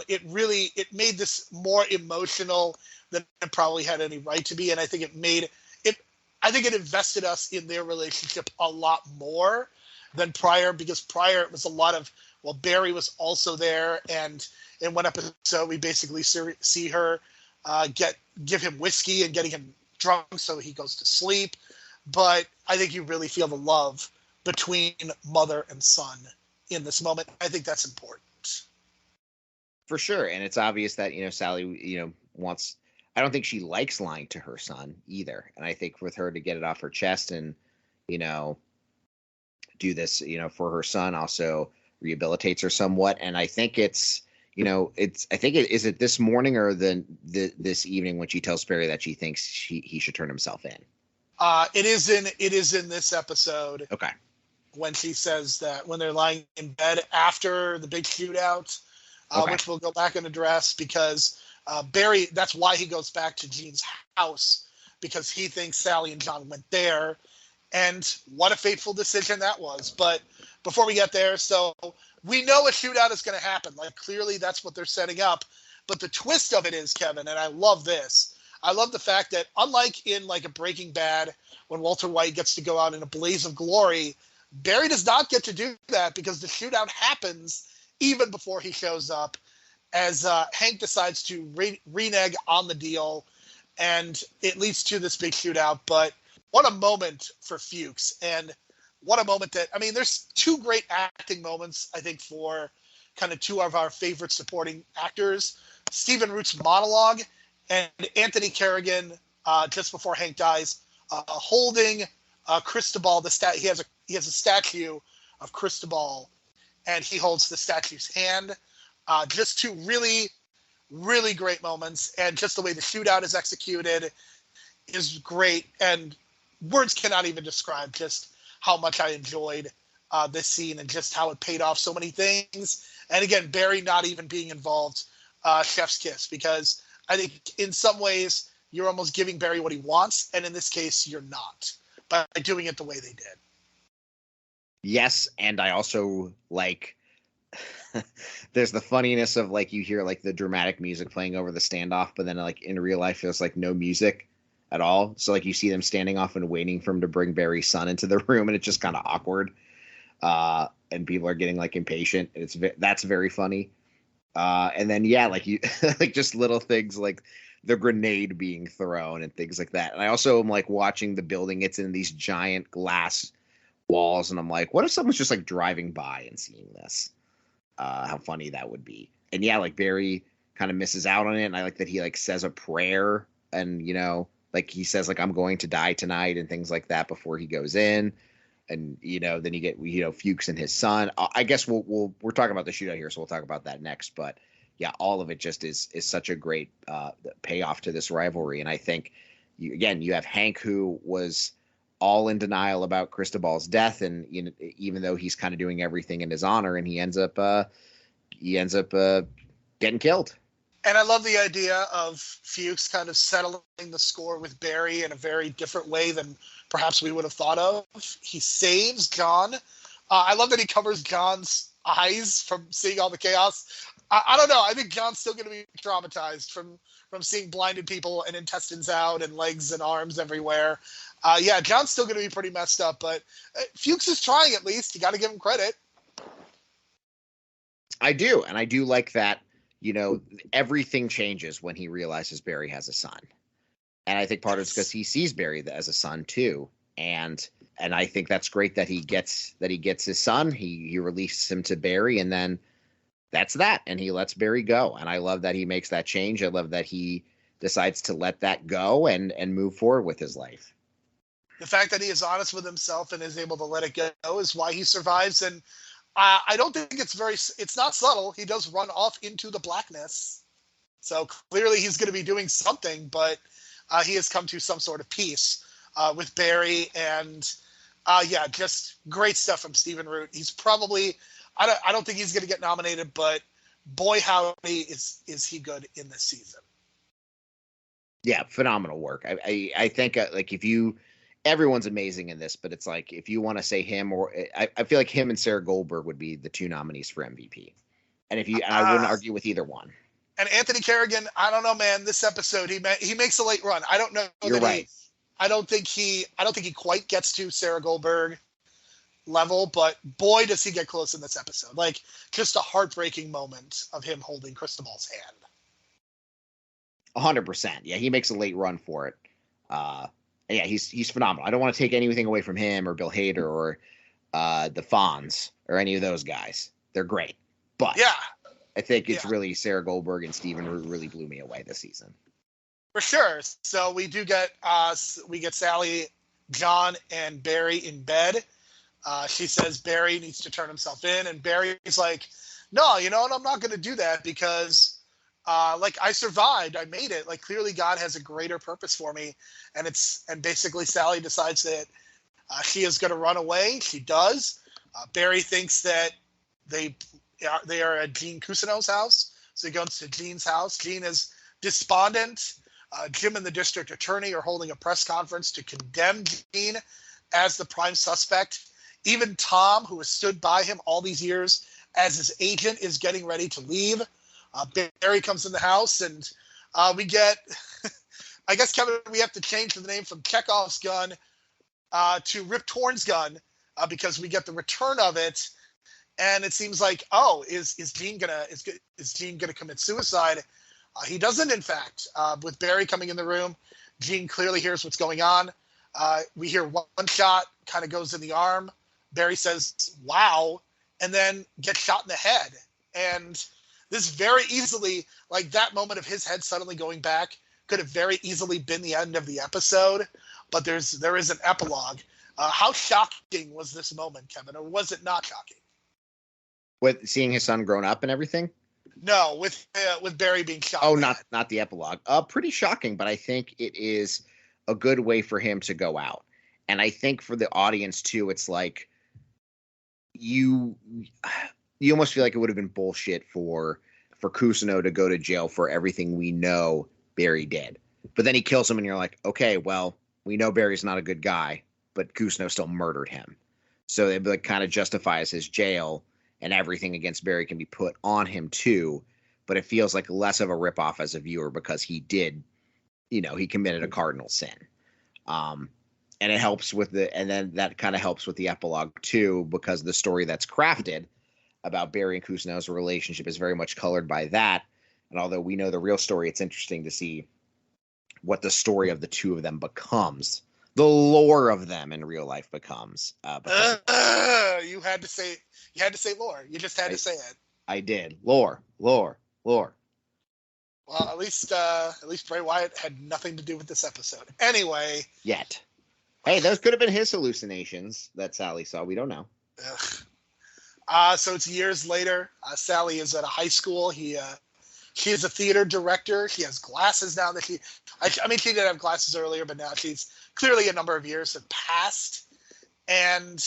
It made this more emotional than it probably had any right to be, and I think it invested us in their relationship a lot more than prior, because prior it was a lot of, well, Barry was also there, and in one episode we basically see her give him whiskey and getting him drunk so he goes to sleep. But I think you really feel the love between mother and son in this moment. I think that's important. For sure. And it's obvious that, Sally, wants, I don't think she likes lying to her son either. And I think with her to get it off her chest and, do this, for her son also rehabilitates her somewhat. And I think is it this morning or this evening when she tells Barry that she thinks he should turn himself in? It is in this episode. Okay. When she says that, when they're lying in bed after the big shootout, Okay. which we'll go back and address, because Barry, that's why he goes back to Gene's house, because he thinks Sally and John went there. And what a fateful decision that was. But before we get there, so we know a shootout is going to happen. Like, clearly that's what they're setting up. But the twist of it is, Kevin, and I love this, I love the fact that, unlike in like a Breaking Bad, when Walter White gets to go out in a blaze of glory, Barry does not get to do that, because the shootout happens even before he shows up, as Hank decides to renege on the deal, and it leads to this big shootout. But what a moment for Fuchs, and what a moment that, I mean, there's 2 great acting moments, I think, for kind of 2 of our favorite supporting actors. Stephen Root's monologue and Anthony Kerrigan, just before Hank dies, holding Cristobal. He has a statue of Cristobal, and he holds the statue's hand. Just 2 really, really great moments, and just the way the shootout is executed is great. And words cannot even describe just how much I enjoyed this scene and just how it paid off so many things. And again, Barry not even being involved, chef's kiss, because I think in some ways you're almost giving Barry what he wants, and in this case you're not, by doing it the way they did. Yes, and I also like there's the funniness of, like, you hear like the dramatic music playing over the standoff, but then like in real life there's like no music at all. So like you see them standing off and waiting for him to bring Barry's son into the room, and it's just kind of awkward. And people are getting like impatient. That's very funny. And then yeah, like you like just little things like the grenade being thrown and things like that. And I also am like watching the building. It's in these giant glass walls, and I'm like, what if someone's just like driving by and seeing this? How funny that would be. And yeah, like Barry kind of misses out on it. And I like that he like says a prayer, and like he says like, I'm going to die tonight and things like that before he goes in. And then you get Fuchs and his son. I guess we're talking about the shootout here, so we'll talk about that next. But yeah, all of it just is such a great payoff to this rivalry. And I think you have Hank, who was all in denial about Cristobal's death, and even though he's kind of doing everything in his honor, and he ends up getting killed. And I love the idea of Fuchs kind of settling the score with Barry in a very different way than perhaps we would have thought of. He saves John. I love that he covers John's eyes from seeing all the chaos. I don't know. I think John's still going to be traumatized from seeing blinded people and intestines out and legs and arms everywhere. Yeah, John's still going to be pretty messed up, but Fuchs is trying at least. You got to give him credit. I do, and I do like that. Everything changes when he realizes Barry has a son, and I think part of it's because he sees Barry as a son too, and I think that's great that he gets his son. He releases him to Barry, and then that's that, and he lets Barry go. And I love that he makes that change. I love that he decides to let that go and move forward with his life. The fact that he is honest with himself and is able to let it go is why he survives. And I don't think it's not subtle. He does run off into the blackness. So clearly he's going to be doing something, but he has come to some sort of peace with Barry. And yeah, just great stuff from Stephen Root. He's probably, I don't think he's going to get nominated, but boy, howdy is he good in this season. Yeah, phenomenal work. I think everyone's amazing in this, but it's like if you want to say him, or I feel like him and Sarah Goldberg would be the two nominees for MVP. And I wouldn't argue with either one. And Anthony Kerrigan, I don't know, man. This episode, he makes a late run. I don't know. You're right. I don't think he quite gets to Sarah Goldberg level, but boy, does he get close in this episode. Like, just a heartbreaking moment of him holding Cristobal's hand. 100%. Yeah, he makes a late run for it. Yeah, he's phenomenal. I don't want to take anything away from him or Bill Hader or the Fonz or any of those guys. They're great. But yeah, I think it's really Sarah Goldberg and Stephen Root really blew me away this season. For sure. So we do get Sally, John, and Barry in bed. She says Barry needs to turn himself in, and Barry's like, no, you know what? I'm not going to do that because I survived. I made it. Like, clearly God has a greater purpose for me. And basically Sally decides that she is going to run away. She does. Barry thinks that they are at Gene Cousineau's house. So he goes to Gene's house. Gene is despondent. Jim and the district attorney are holding a press conference to condemn Gene as the prime suspect. Even Tom, who has stood by him all these years as his agent, is getting ready to leave. Barry comes in the house, and we get, I guess, Kevin, we have to change the name from Chekhov's gun to Rip Torn's gun because we get the return of it, and it seems like, is Gene gonna commit suicide? He doesn't, in fact. With Barry coming in the room, Gene clearly hears what's going on. We hear one shot, kind of goes in the arm. Barry says, "Wow," and then gets shot in the head, and this very easily, like that moment of his head suddenly going back, could have very easily been the end of the episode. But there is an epilogue. How shocking was this moment, Kevin, or was it not shocking? With seeing his son grown up and everything? No, with Barry being shot. Oh, not the epilogue. Pretty shocking, but I think it is a good way for him to go out. And I think for the audience too, it's like you almost feel like it would have been bullshit for Cousineau to go to jail for everything we know Barry did. But then he kills him and you're like, okay, well, we know Barry's not a good guy, but Cousineau still murdered him. So it like kind of justifies his jail and everything against Barry can be put on him too. But it feels like less of a ripoff as a viewer because he did, he committed a cardinal sin. And it helps and then that kind of helps with the epilogue too, because the story that's crafted about Barry and Cousineau's relationship is very much colored by that. And although we know the real story, it's interesting to see what the story of the two of them becomes. The lore of them in real life becomes. You had to say lore. You just had to say it. I did. Lore. Well, at least Bray Wyatt had nothing to do with this episode. Anyway. Yet. Hey, those could have been his hallucinations that Sally saw. We don't know. So it's years later. Sally is at a high school. She is a theater director. She has glasses now that she did have glasses earlier, but now she's clearly a number of years have passed. And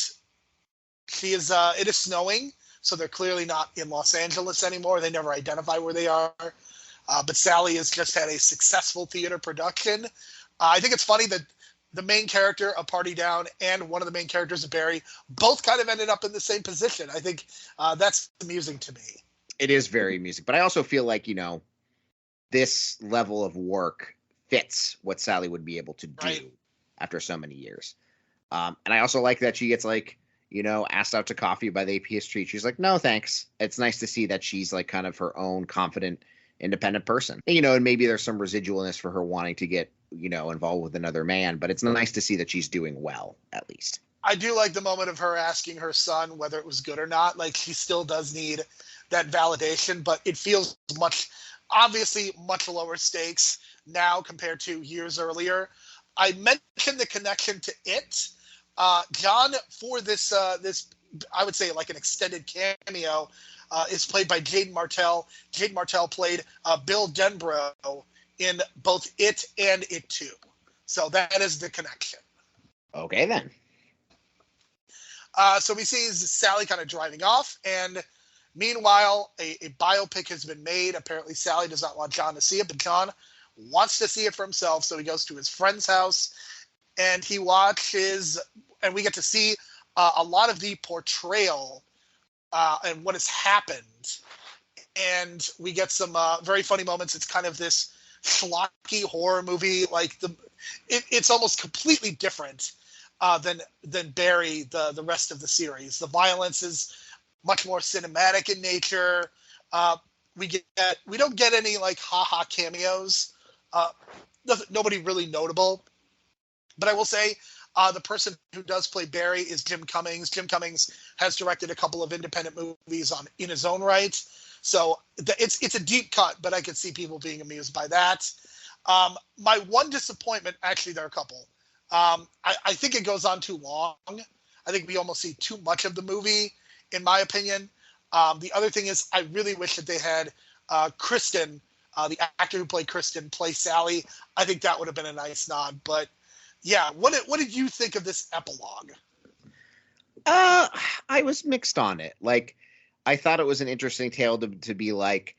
she is, it is snowing. So they're clearly not in Los Angeles anymore. They never identify where they are. but Sally has just had a successful theater production. I think it's funny that the main character of Party Down and one of the main characters of Barry both kind of ended up in the same position. I think that's amusing to me. It is very amusing, but I also feel like, this level of work fits what Sally would be able to do after so many years. And I also like that she gets asked out to coffee by the APS treat. She's like, no, thanks. It's nice to see that she's like kind of her own confident, independent person. And maybe there's some residualness for her wanting to get, involved with another man, but it's nice to see that she's doing well, at least. I do like the moment of her asking her son whether it was good or not. Like, she still does need that validation, but it feels obviously much lower stakes now compared to years earlier. I mentioned the connection to It. John, for this, I would say like an extended cameo, is played by Jaden Martell. Jaden Martell played Bill Denbrough in both It and It 2. So that is the connection. Okay, then. So we see Sally kind of driving off, and meanwhile, a biopic has been made. Apparently, Sally does not want John to see it, but John wants to see it for himself, so he goes to his friend's house, and he watches, and we get to see a lot of the portrayal and what has happened. And we get some very funny moments. It's kind of this schlocky horror movie. Like it's almost completely different than Barry, the rest of the series. The violence is much more cinematic in nature. We don't get any like haha cameos. Nobody really notable. But I will say the person who does play Barry is Jim Cummings. Jim Cummings has directed a couple of independent movies in his own right. So it's a deep cut, but I could see people being amused by that. My one disappointment, actually, there are a couple. I think it goes on too long. I think we almost see too much of the movie, in my opinion. The other thing is I really wish that they had Kristen, the actor who played Kristen, play Sally. I think that would have been a nice nod. But yeah, what did you think of this epilogue? I was mixed on it. Like, I thought it was an interesting tale to be like,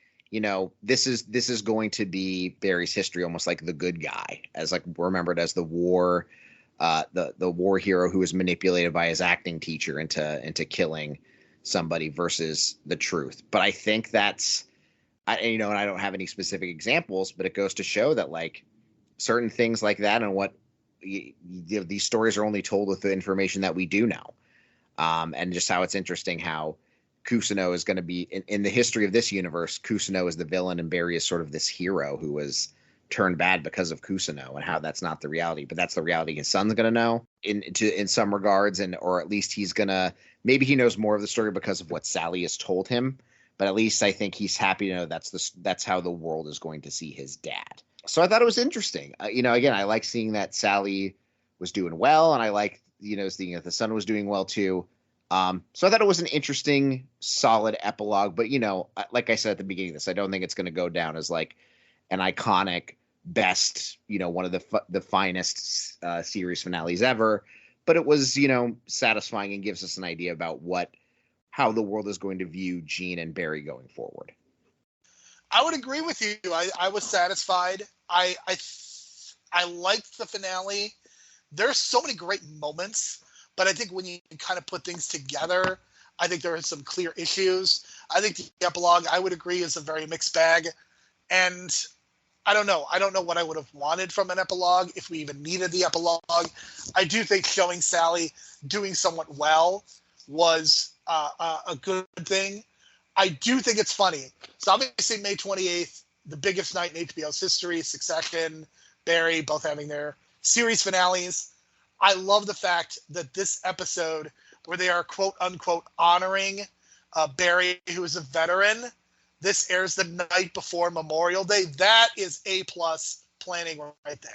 this is going to be Barry's history, almost like the good guy, as like remembered as the war, the war hero who was manipulated by his acting teacher into killing somebody versus the truth. But I think that's, and I don't have any specific examples, but it goes to show that like certain things like that and what these stories are only told with the information that we do know. And just how it's interesting how Cousineau is going to be in the history of this universe. Cousineau is the villain and Barry is sort of this hero who was turned bad because of Cousineau, and how that's not the reality, but that's the reality his son's going to know in some regards. Or at least maybe he knows more of the story because of what Sally has told him, but at least I think he's happy to know that's how the world is going to see his dad. So I thought it was interesting. Again, I like seeing that Sally was doing well, and I like, seeing that the son was doing well too. So I thought it was an interesting, solid epilogue. But, like I said at the beginning of this, I don't think it's going to go down as like an iconic, best, one of the finest series finales ever. But it was, satisfying and gives us an idea about how the world is going to view Gene and Barry going forward. I would agree with you. I was satisfied. I liked the finale. There's so many great moments, but I think when you kind of put things together, I think there are some clear issues. I think the epilogue, I would agree, is a very mixed bag. And I don't know. I don't know what I would have wanted from an epilogue, if we even needed the epilogue. I do think showing Sally doing somewhat well was a good thing. I do think it's funny. So obviously May 28th, the biggest night in HBO's history, Succession, Barry, both having their series finales. I love the fact that this episode, where they are quote unquote honoring Barry, who is a veteran, this airs the night before Memorial Day. That is A+ planning right there.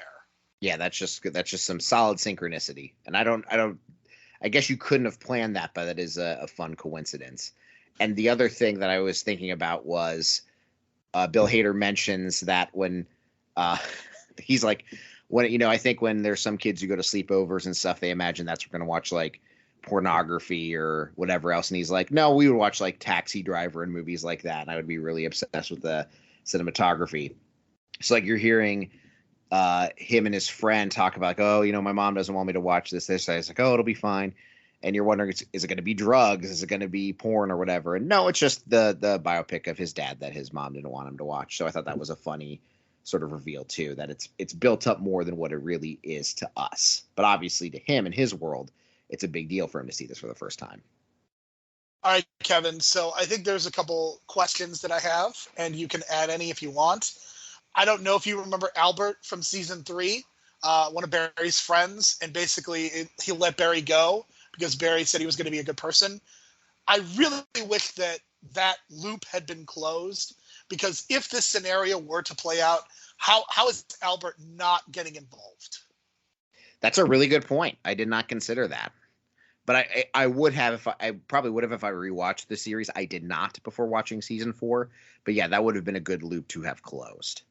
Yeah, that's just some solid synchronicity. And I guess you couldn't have planned that, but that is a fun coincidence. And the other thing that I was thinking about was Bill Hader mentions that when he's like, I think when there's some kids who go to sleepovers and stuff, they imagine that's we're going to watch like pornography or whatever else. And he's like, no, we would watch like Taxi Driver and movies like that. And I would be really obsessed with the cinematography. So like you're hearing him and his friend talk about like, oh, my mom doesn't want me to watch this. It's like, oh, it'll be fine. And you're wondering, is it going to be drugs? Is it going to be porn or whatever? And no, it's just the biopic of his dad that his mom didn't want him to watch. So I thought that was a funny sort of reveal too, that it's built up more than what it really is to us. But obviously to him and his world, it's a big deal for him to see this for the first time. All right, Kevin. So I think there's a couple questions that I have, and you can add any if you want. I don't know if you remember Albert from season 3, one of Barry's friends, and basically he let Barry go because Barry said he was going to be a good person. I really wish that loop had been closed, because if this scenario were to play out, how is Albert not getting involved? That's a really good point. I did not consider that. But I would have I probably would have if I rewatched the series. I did not before watching season 4. But yeah, that would have been a good loop to have closed.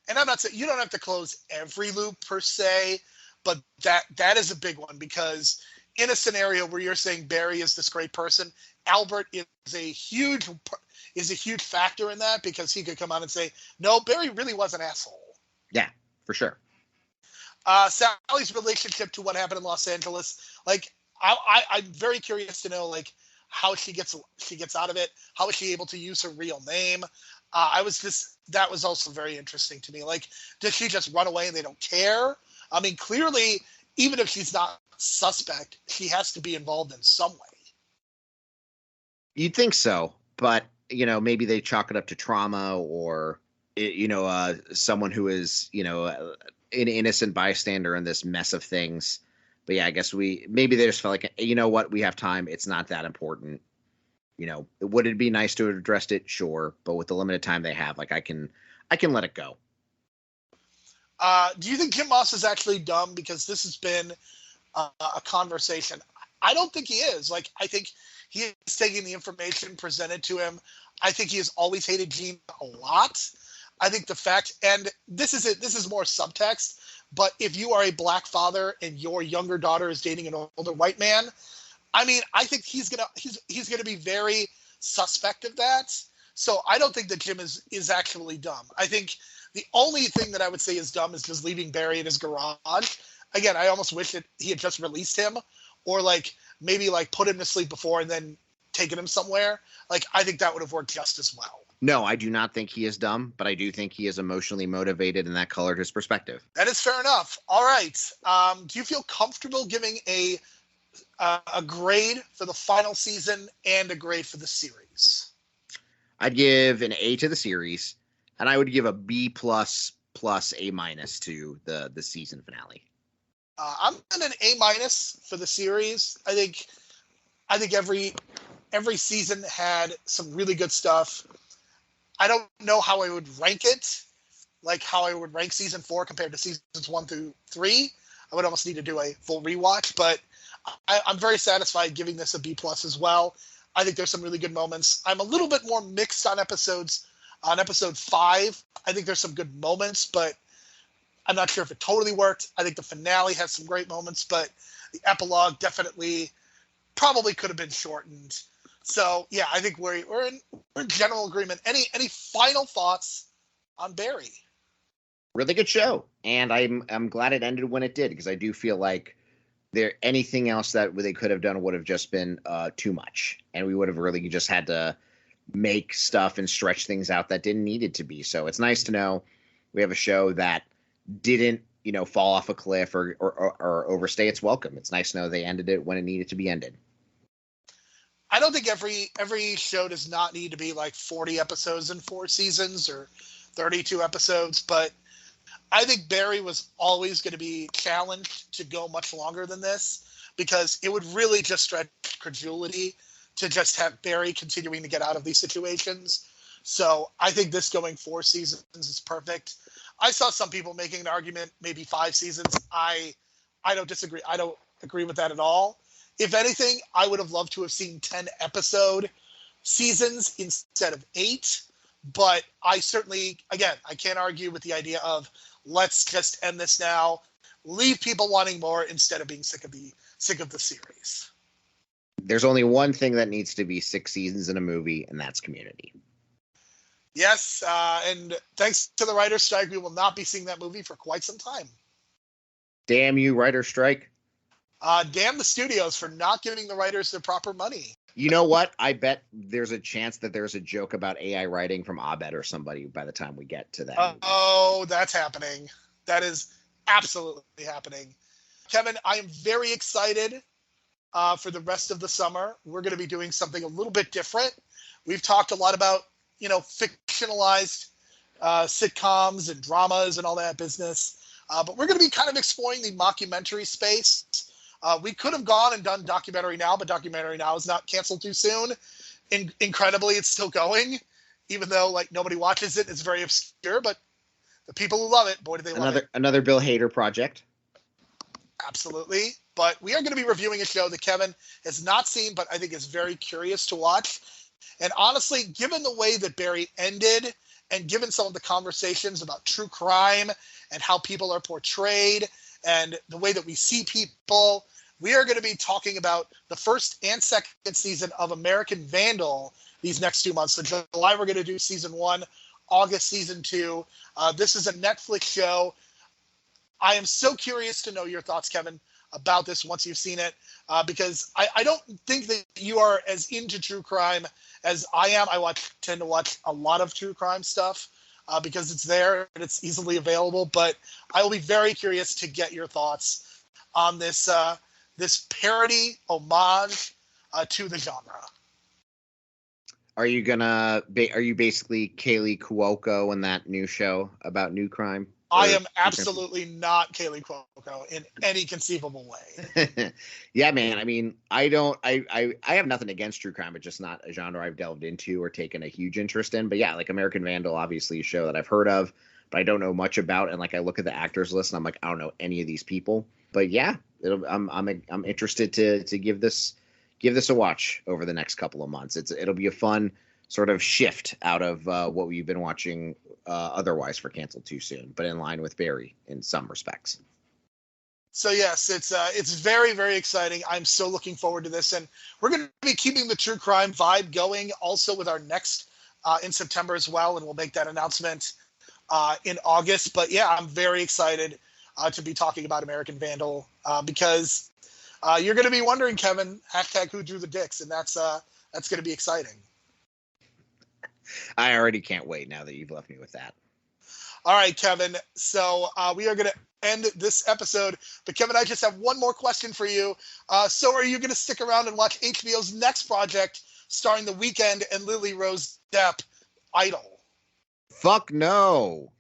And I'm not saying you don't have to close every loop per se, but that is a big one, because in a scenario where you're saying Barry is this great person, Albert is a huge factor in that, because he could come out and say, no, Barry really was an asshole. Yeah, for sure. Sally's relationship to what happened in Los Angeles, like I'm very curious to know like how she gets out of it. How is she able to use her real name? That was also very interesting to me. Like, does she just run away and they don't care? I mean, clearly, even if she's not suspect, she has to be involved in some way. You'd think so, but maybe they chalk it up to trauma, or someone who is an innocent bystander in this mess of things. But yeah, I guess maybe they just felt like, what, we have time. It's not that important. Would it be nice to have addressed it? Sure. But with the limited time they have, like I can let it go. Do you think Jim Moss is actually dumb? Because this has been a conversation. I don't think he is. Like, I think he is taking the information presented to him. I think he has always hated Gene a lot. I think the fact, and this is more subtext, but if you are a black father and your younger daughter is dating an older white man, I mean, I think he's gonna be very suspect of that. So I don't think that Jim is actually dumb. I think the only thing that I would say is dumb is just leaving Barry in his garage. Again, I almost wish that he had just released him, or like maybe like put him to sleep before and then taken him somewhere. Like, I think that would have worked just as well. No, I do not think he is dumb, but I do think he is emotionally motivated, and that colored his perspective. That is fair enough. All right. Do you feel comfortable giving a grade for the final season and a grade for the series? I'd give an A to the series, and I would give a B plus A minus to the season finale. I'm at an A minus for the series. I think every season had some really good stuff. I don't know how I would rank it, like how I would rank season 4 compared to seasons 1 through 3. I would almost need to do a full rewatch, but I'm very satisfied giving this a B plus as well. I think there's some really good moments. I'm a little bit more mixed on episode 5. I think there's some good moments, but I'm not sure if it totally worked. I think the finale has some great moments, but the epilogue definitely probably could have been shortened. So yeah, I think we're in general agreement. Any final thoughts on Barry? Really good show, and I'm glad it ended when it did, because I do feel like anything else that they could have done would have just been too much, and we would have really just had to make stuff and stretch things out that didn't need it to be. So it's nice to know we have a show that didn't fall off a cliff or overstay its welcome. It's nice to know they ended it when it needed to be ended. I don't think every show does not need to be like 40 episodes in 4 seasons or 32 episodes, but I think Barry was always going to be challenged to go much longer than this, because it would really just stretch credulity to just have Barry continuing to get out of these situations. So I think this going 4 seasons is perfect. I saw some people making an argument, maybe 5 seasons. I don't disagree. I don't agree with that at all. If anything, I would have loved to have seen 10 episode seasons instead of 8. But I certainly, again, I can't argue with the idea of let's just end this now, leave people wanting more instead of being sick of the series. There's only one thing that needs to be 6 seasons in a movie, and that's Community. Yes, and thanks to the writer's strike, we will not be seeing that movie for quite some time. Damn you, writer's strike. Damn the studios for not giving the writers their proper money. You know what? I bet there's a chance that there's a joke about AI writing from Abed or somebody by the time we get to that movie. Oh, that's happening. That is absolutely happening. Kevin, I am very excited for the rest of the summer. We're going to be doing something a little bit different. We've talked a lot about, fictionalized sitcoms and dramas and all that business. But we're going to be kind of exploring the mockumentary space. We could have gone and done Documentary Now, but Documentary Now is not canceled too soon. Incredibly, it's still going, even though nobody watches it. It's very obscure, but the people who love it, boy, do they love it. Another Bill Hader project. Absolutely. But we are going to be reviewing a show that Kevin has not seen, but I think is very curious to watch. And honestly, given the way that Barry ended, and given some of the conversations about true crime and how people are portrayed and the way that we see people, we are going to be talking about the first and second season of American Vandal these next 2 months. So July, we're going to do season 1, August, season 2. This is a Netflix show. I am so curious to know your thoughts, Kevin, about this once you've seen it, because I don't think that you are as into true crime as I am. I tend to watch a lot of true crime stuff because it's there and it's easily available. But I will be very curious to get your thoughts on this this parody homage to the genre. Are you basically Kaylee Cuoco in that new show about new crime? I am absolutely not Kaylee Cuoco in any conceivable way. Yeah, man. I mean, I have nothing against true crime. It's just not a genre I've delved into or taken a huge interest in. But yeah, American Vandal, obviously a show that I've heard of, but I don't know much about. And I look at the actors list and I'm like, I don't know any of these people. But yeah, I'm interested to give this a watch over the next couple of months. It'll be a fun sort of shift out of what we've been watching otherwise for Canceled Too Soon, but in line with Barry in some respects. So yes, it's very, very exciting. I'm so looking forward to this, and we're going to be keeping the true crime vibe going also with our next in September as well, and we'll make that announcement in August. But yeah, I'm very excited to be talking about American Vandal because you're going to be wondering, Kevin, # who drew the dicks, and that's going to be exciting. I already can't wait now that you've left me with that. All right, Kevin. So we are going to end this episode. But Kevin, I just have one more question for you. So are you going to stick around and watch HBO's next project starring The Weeknd and Lily Rose Depp, Idol? Fuck no.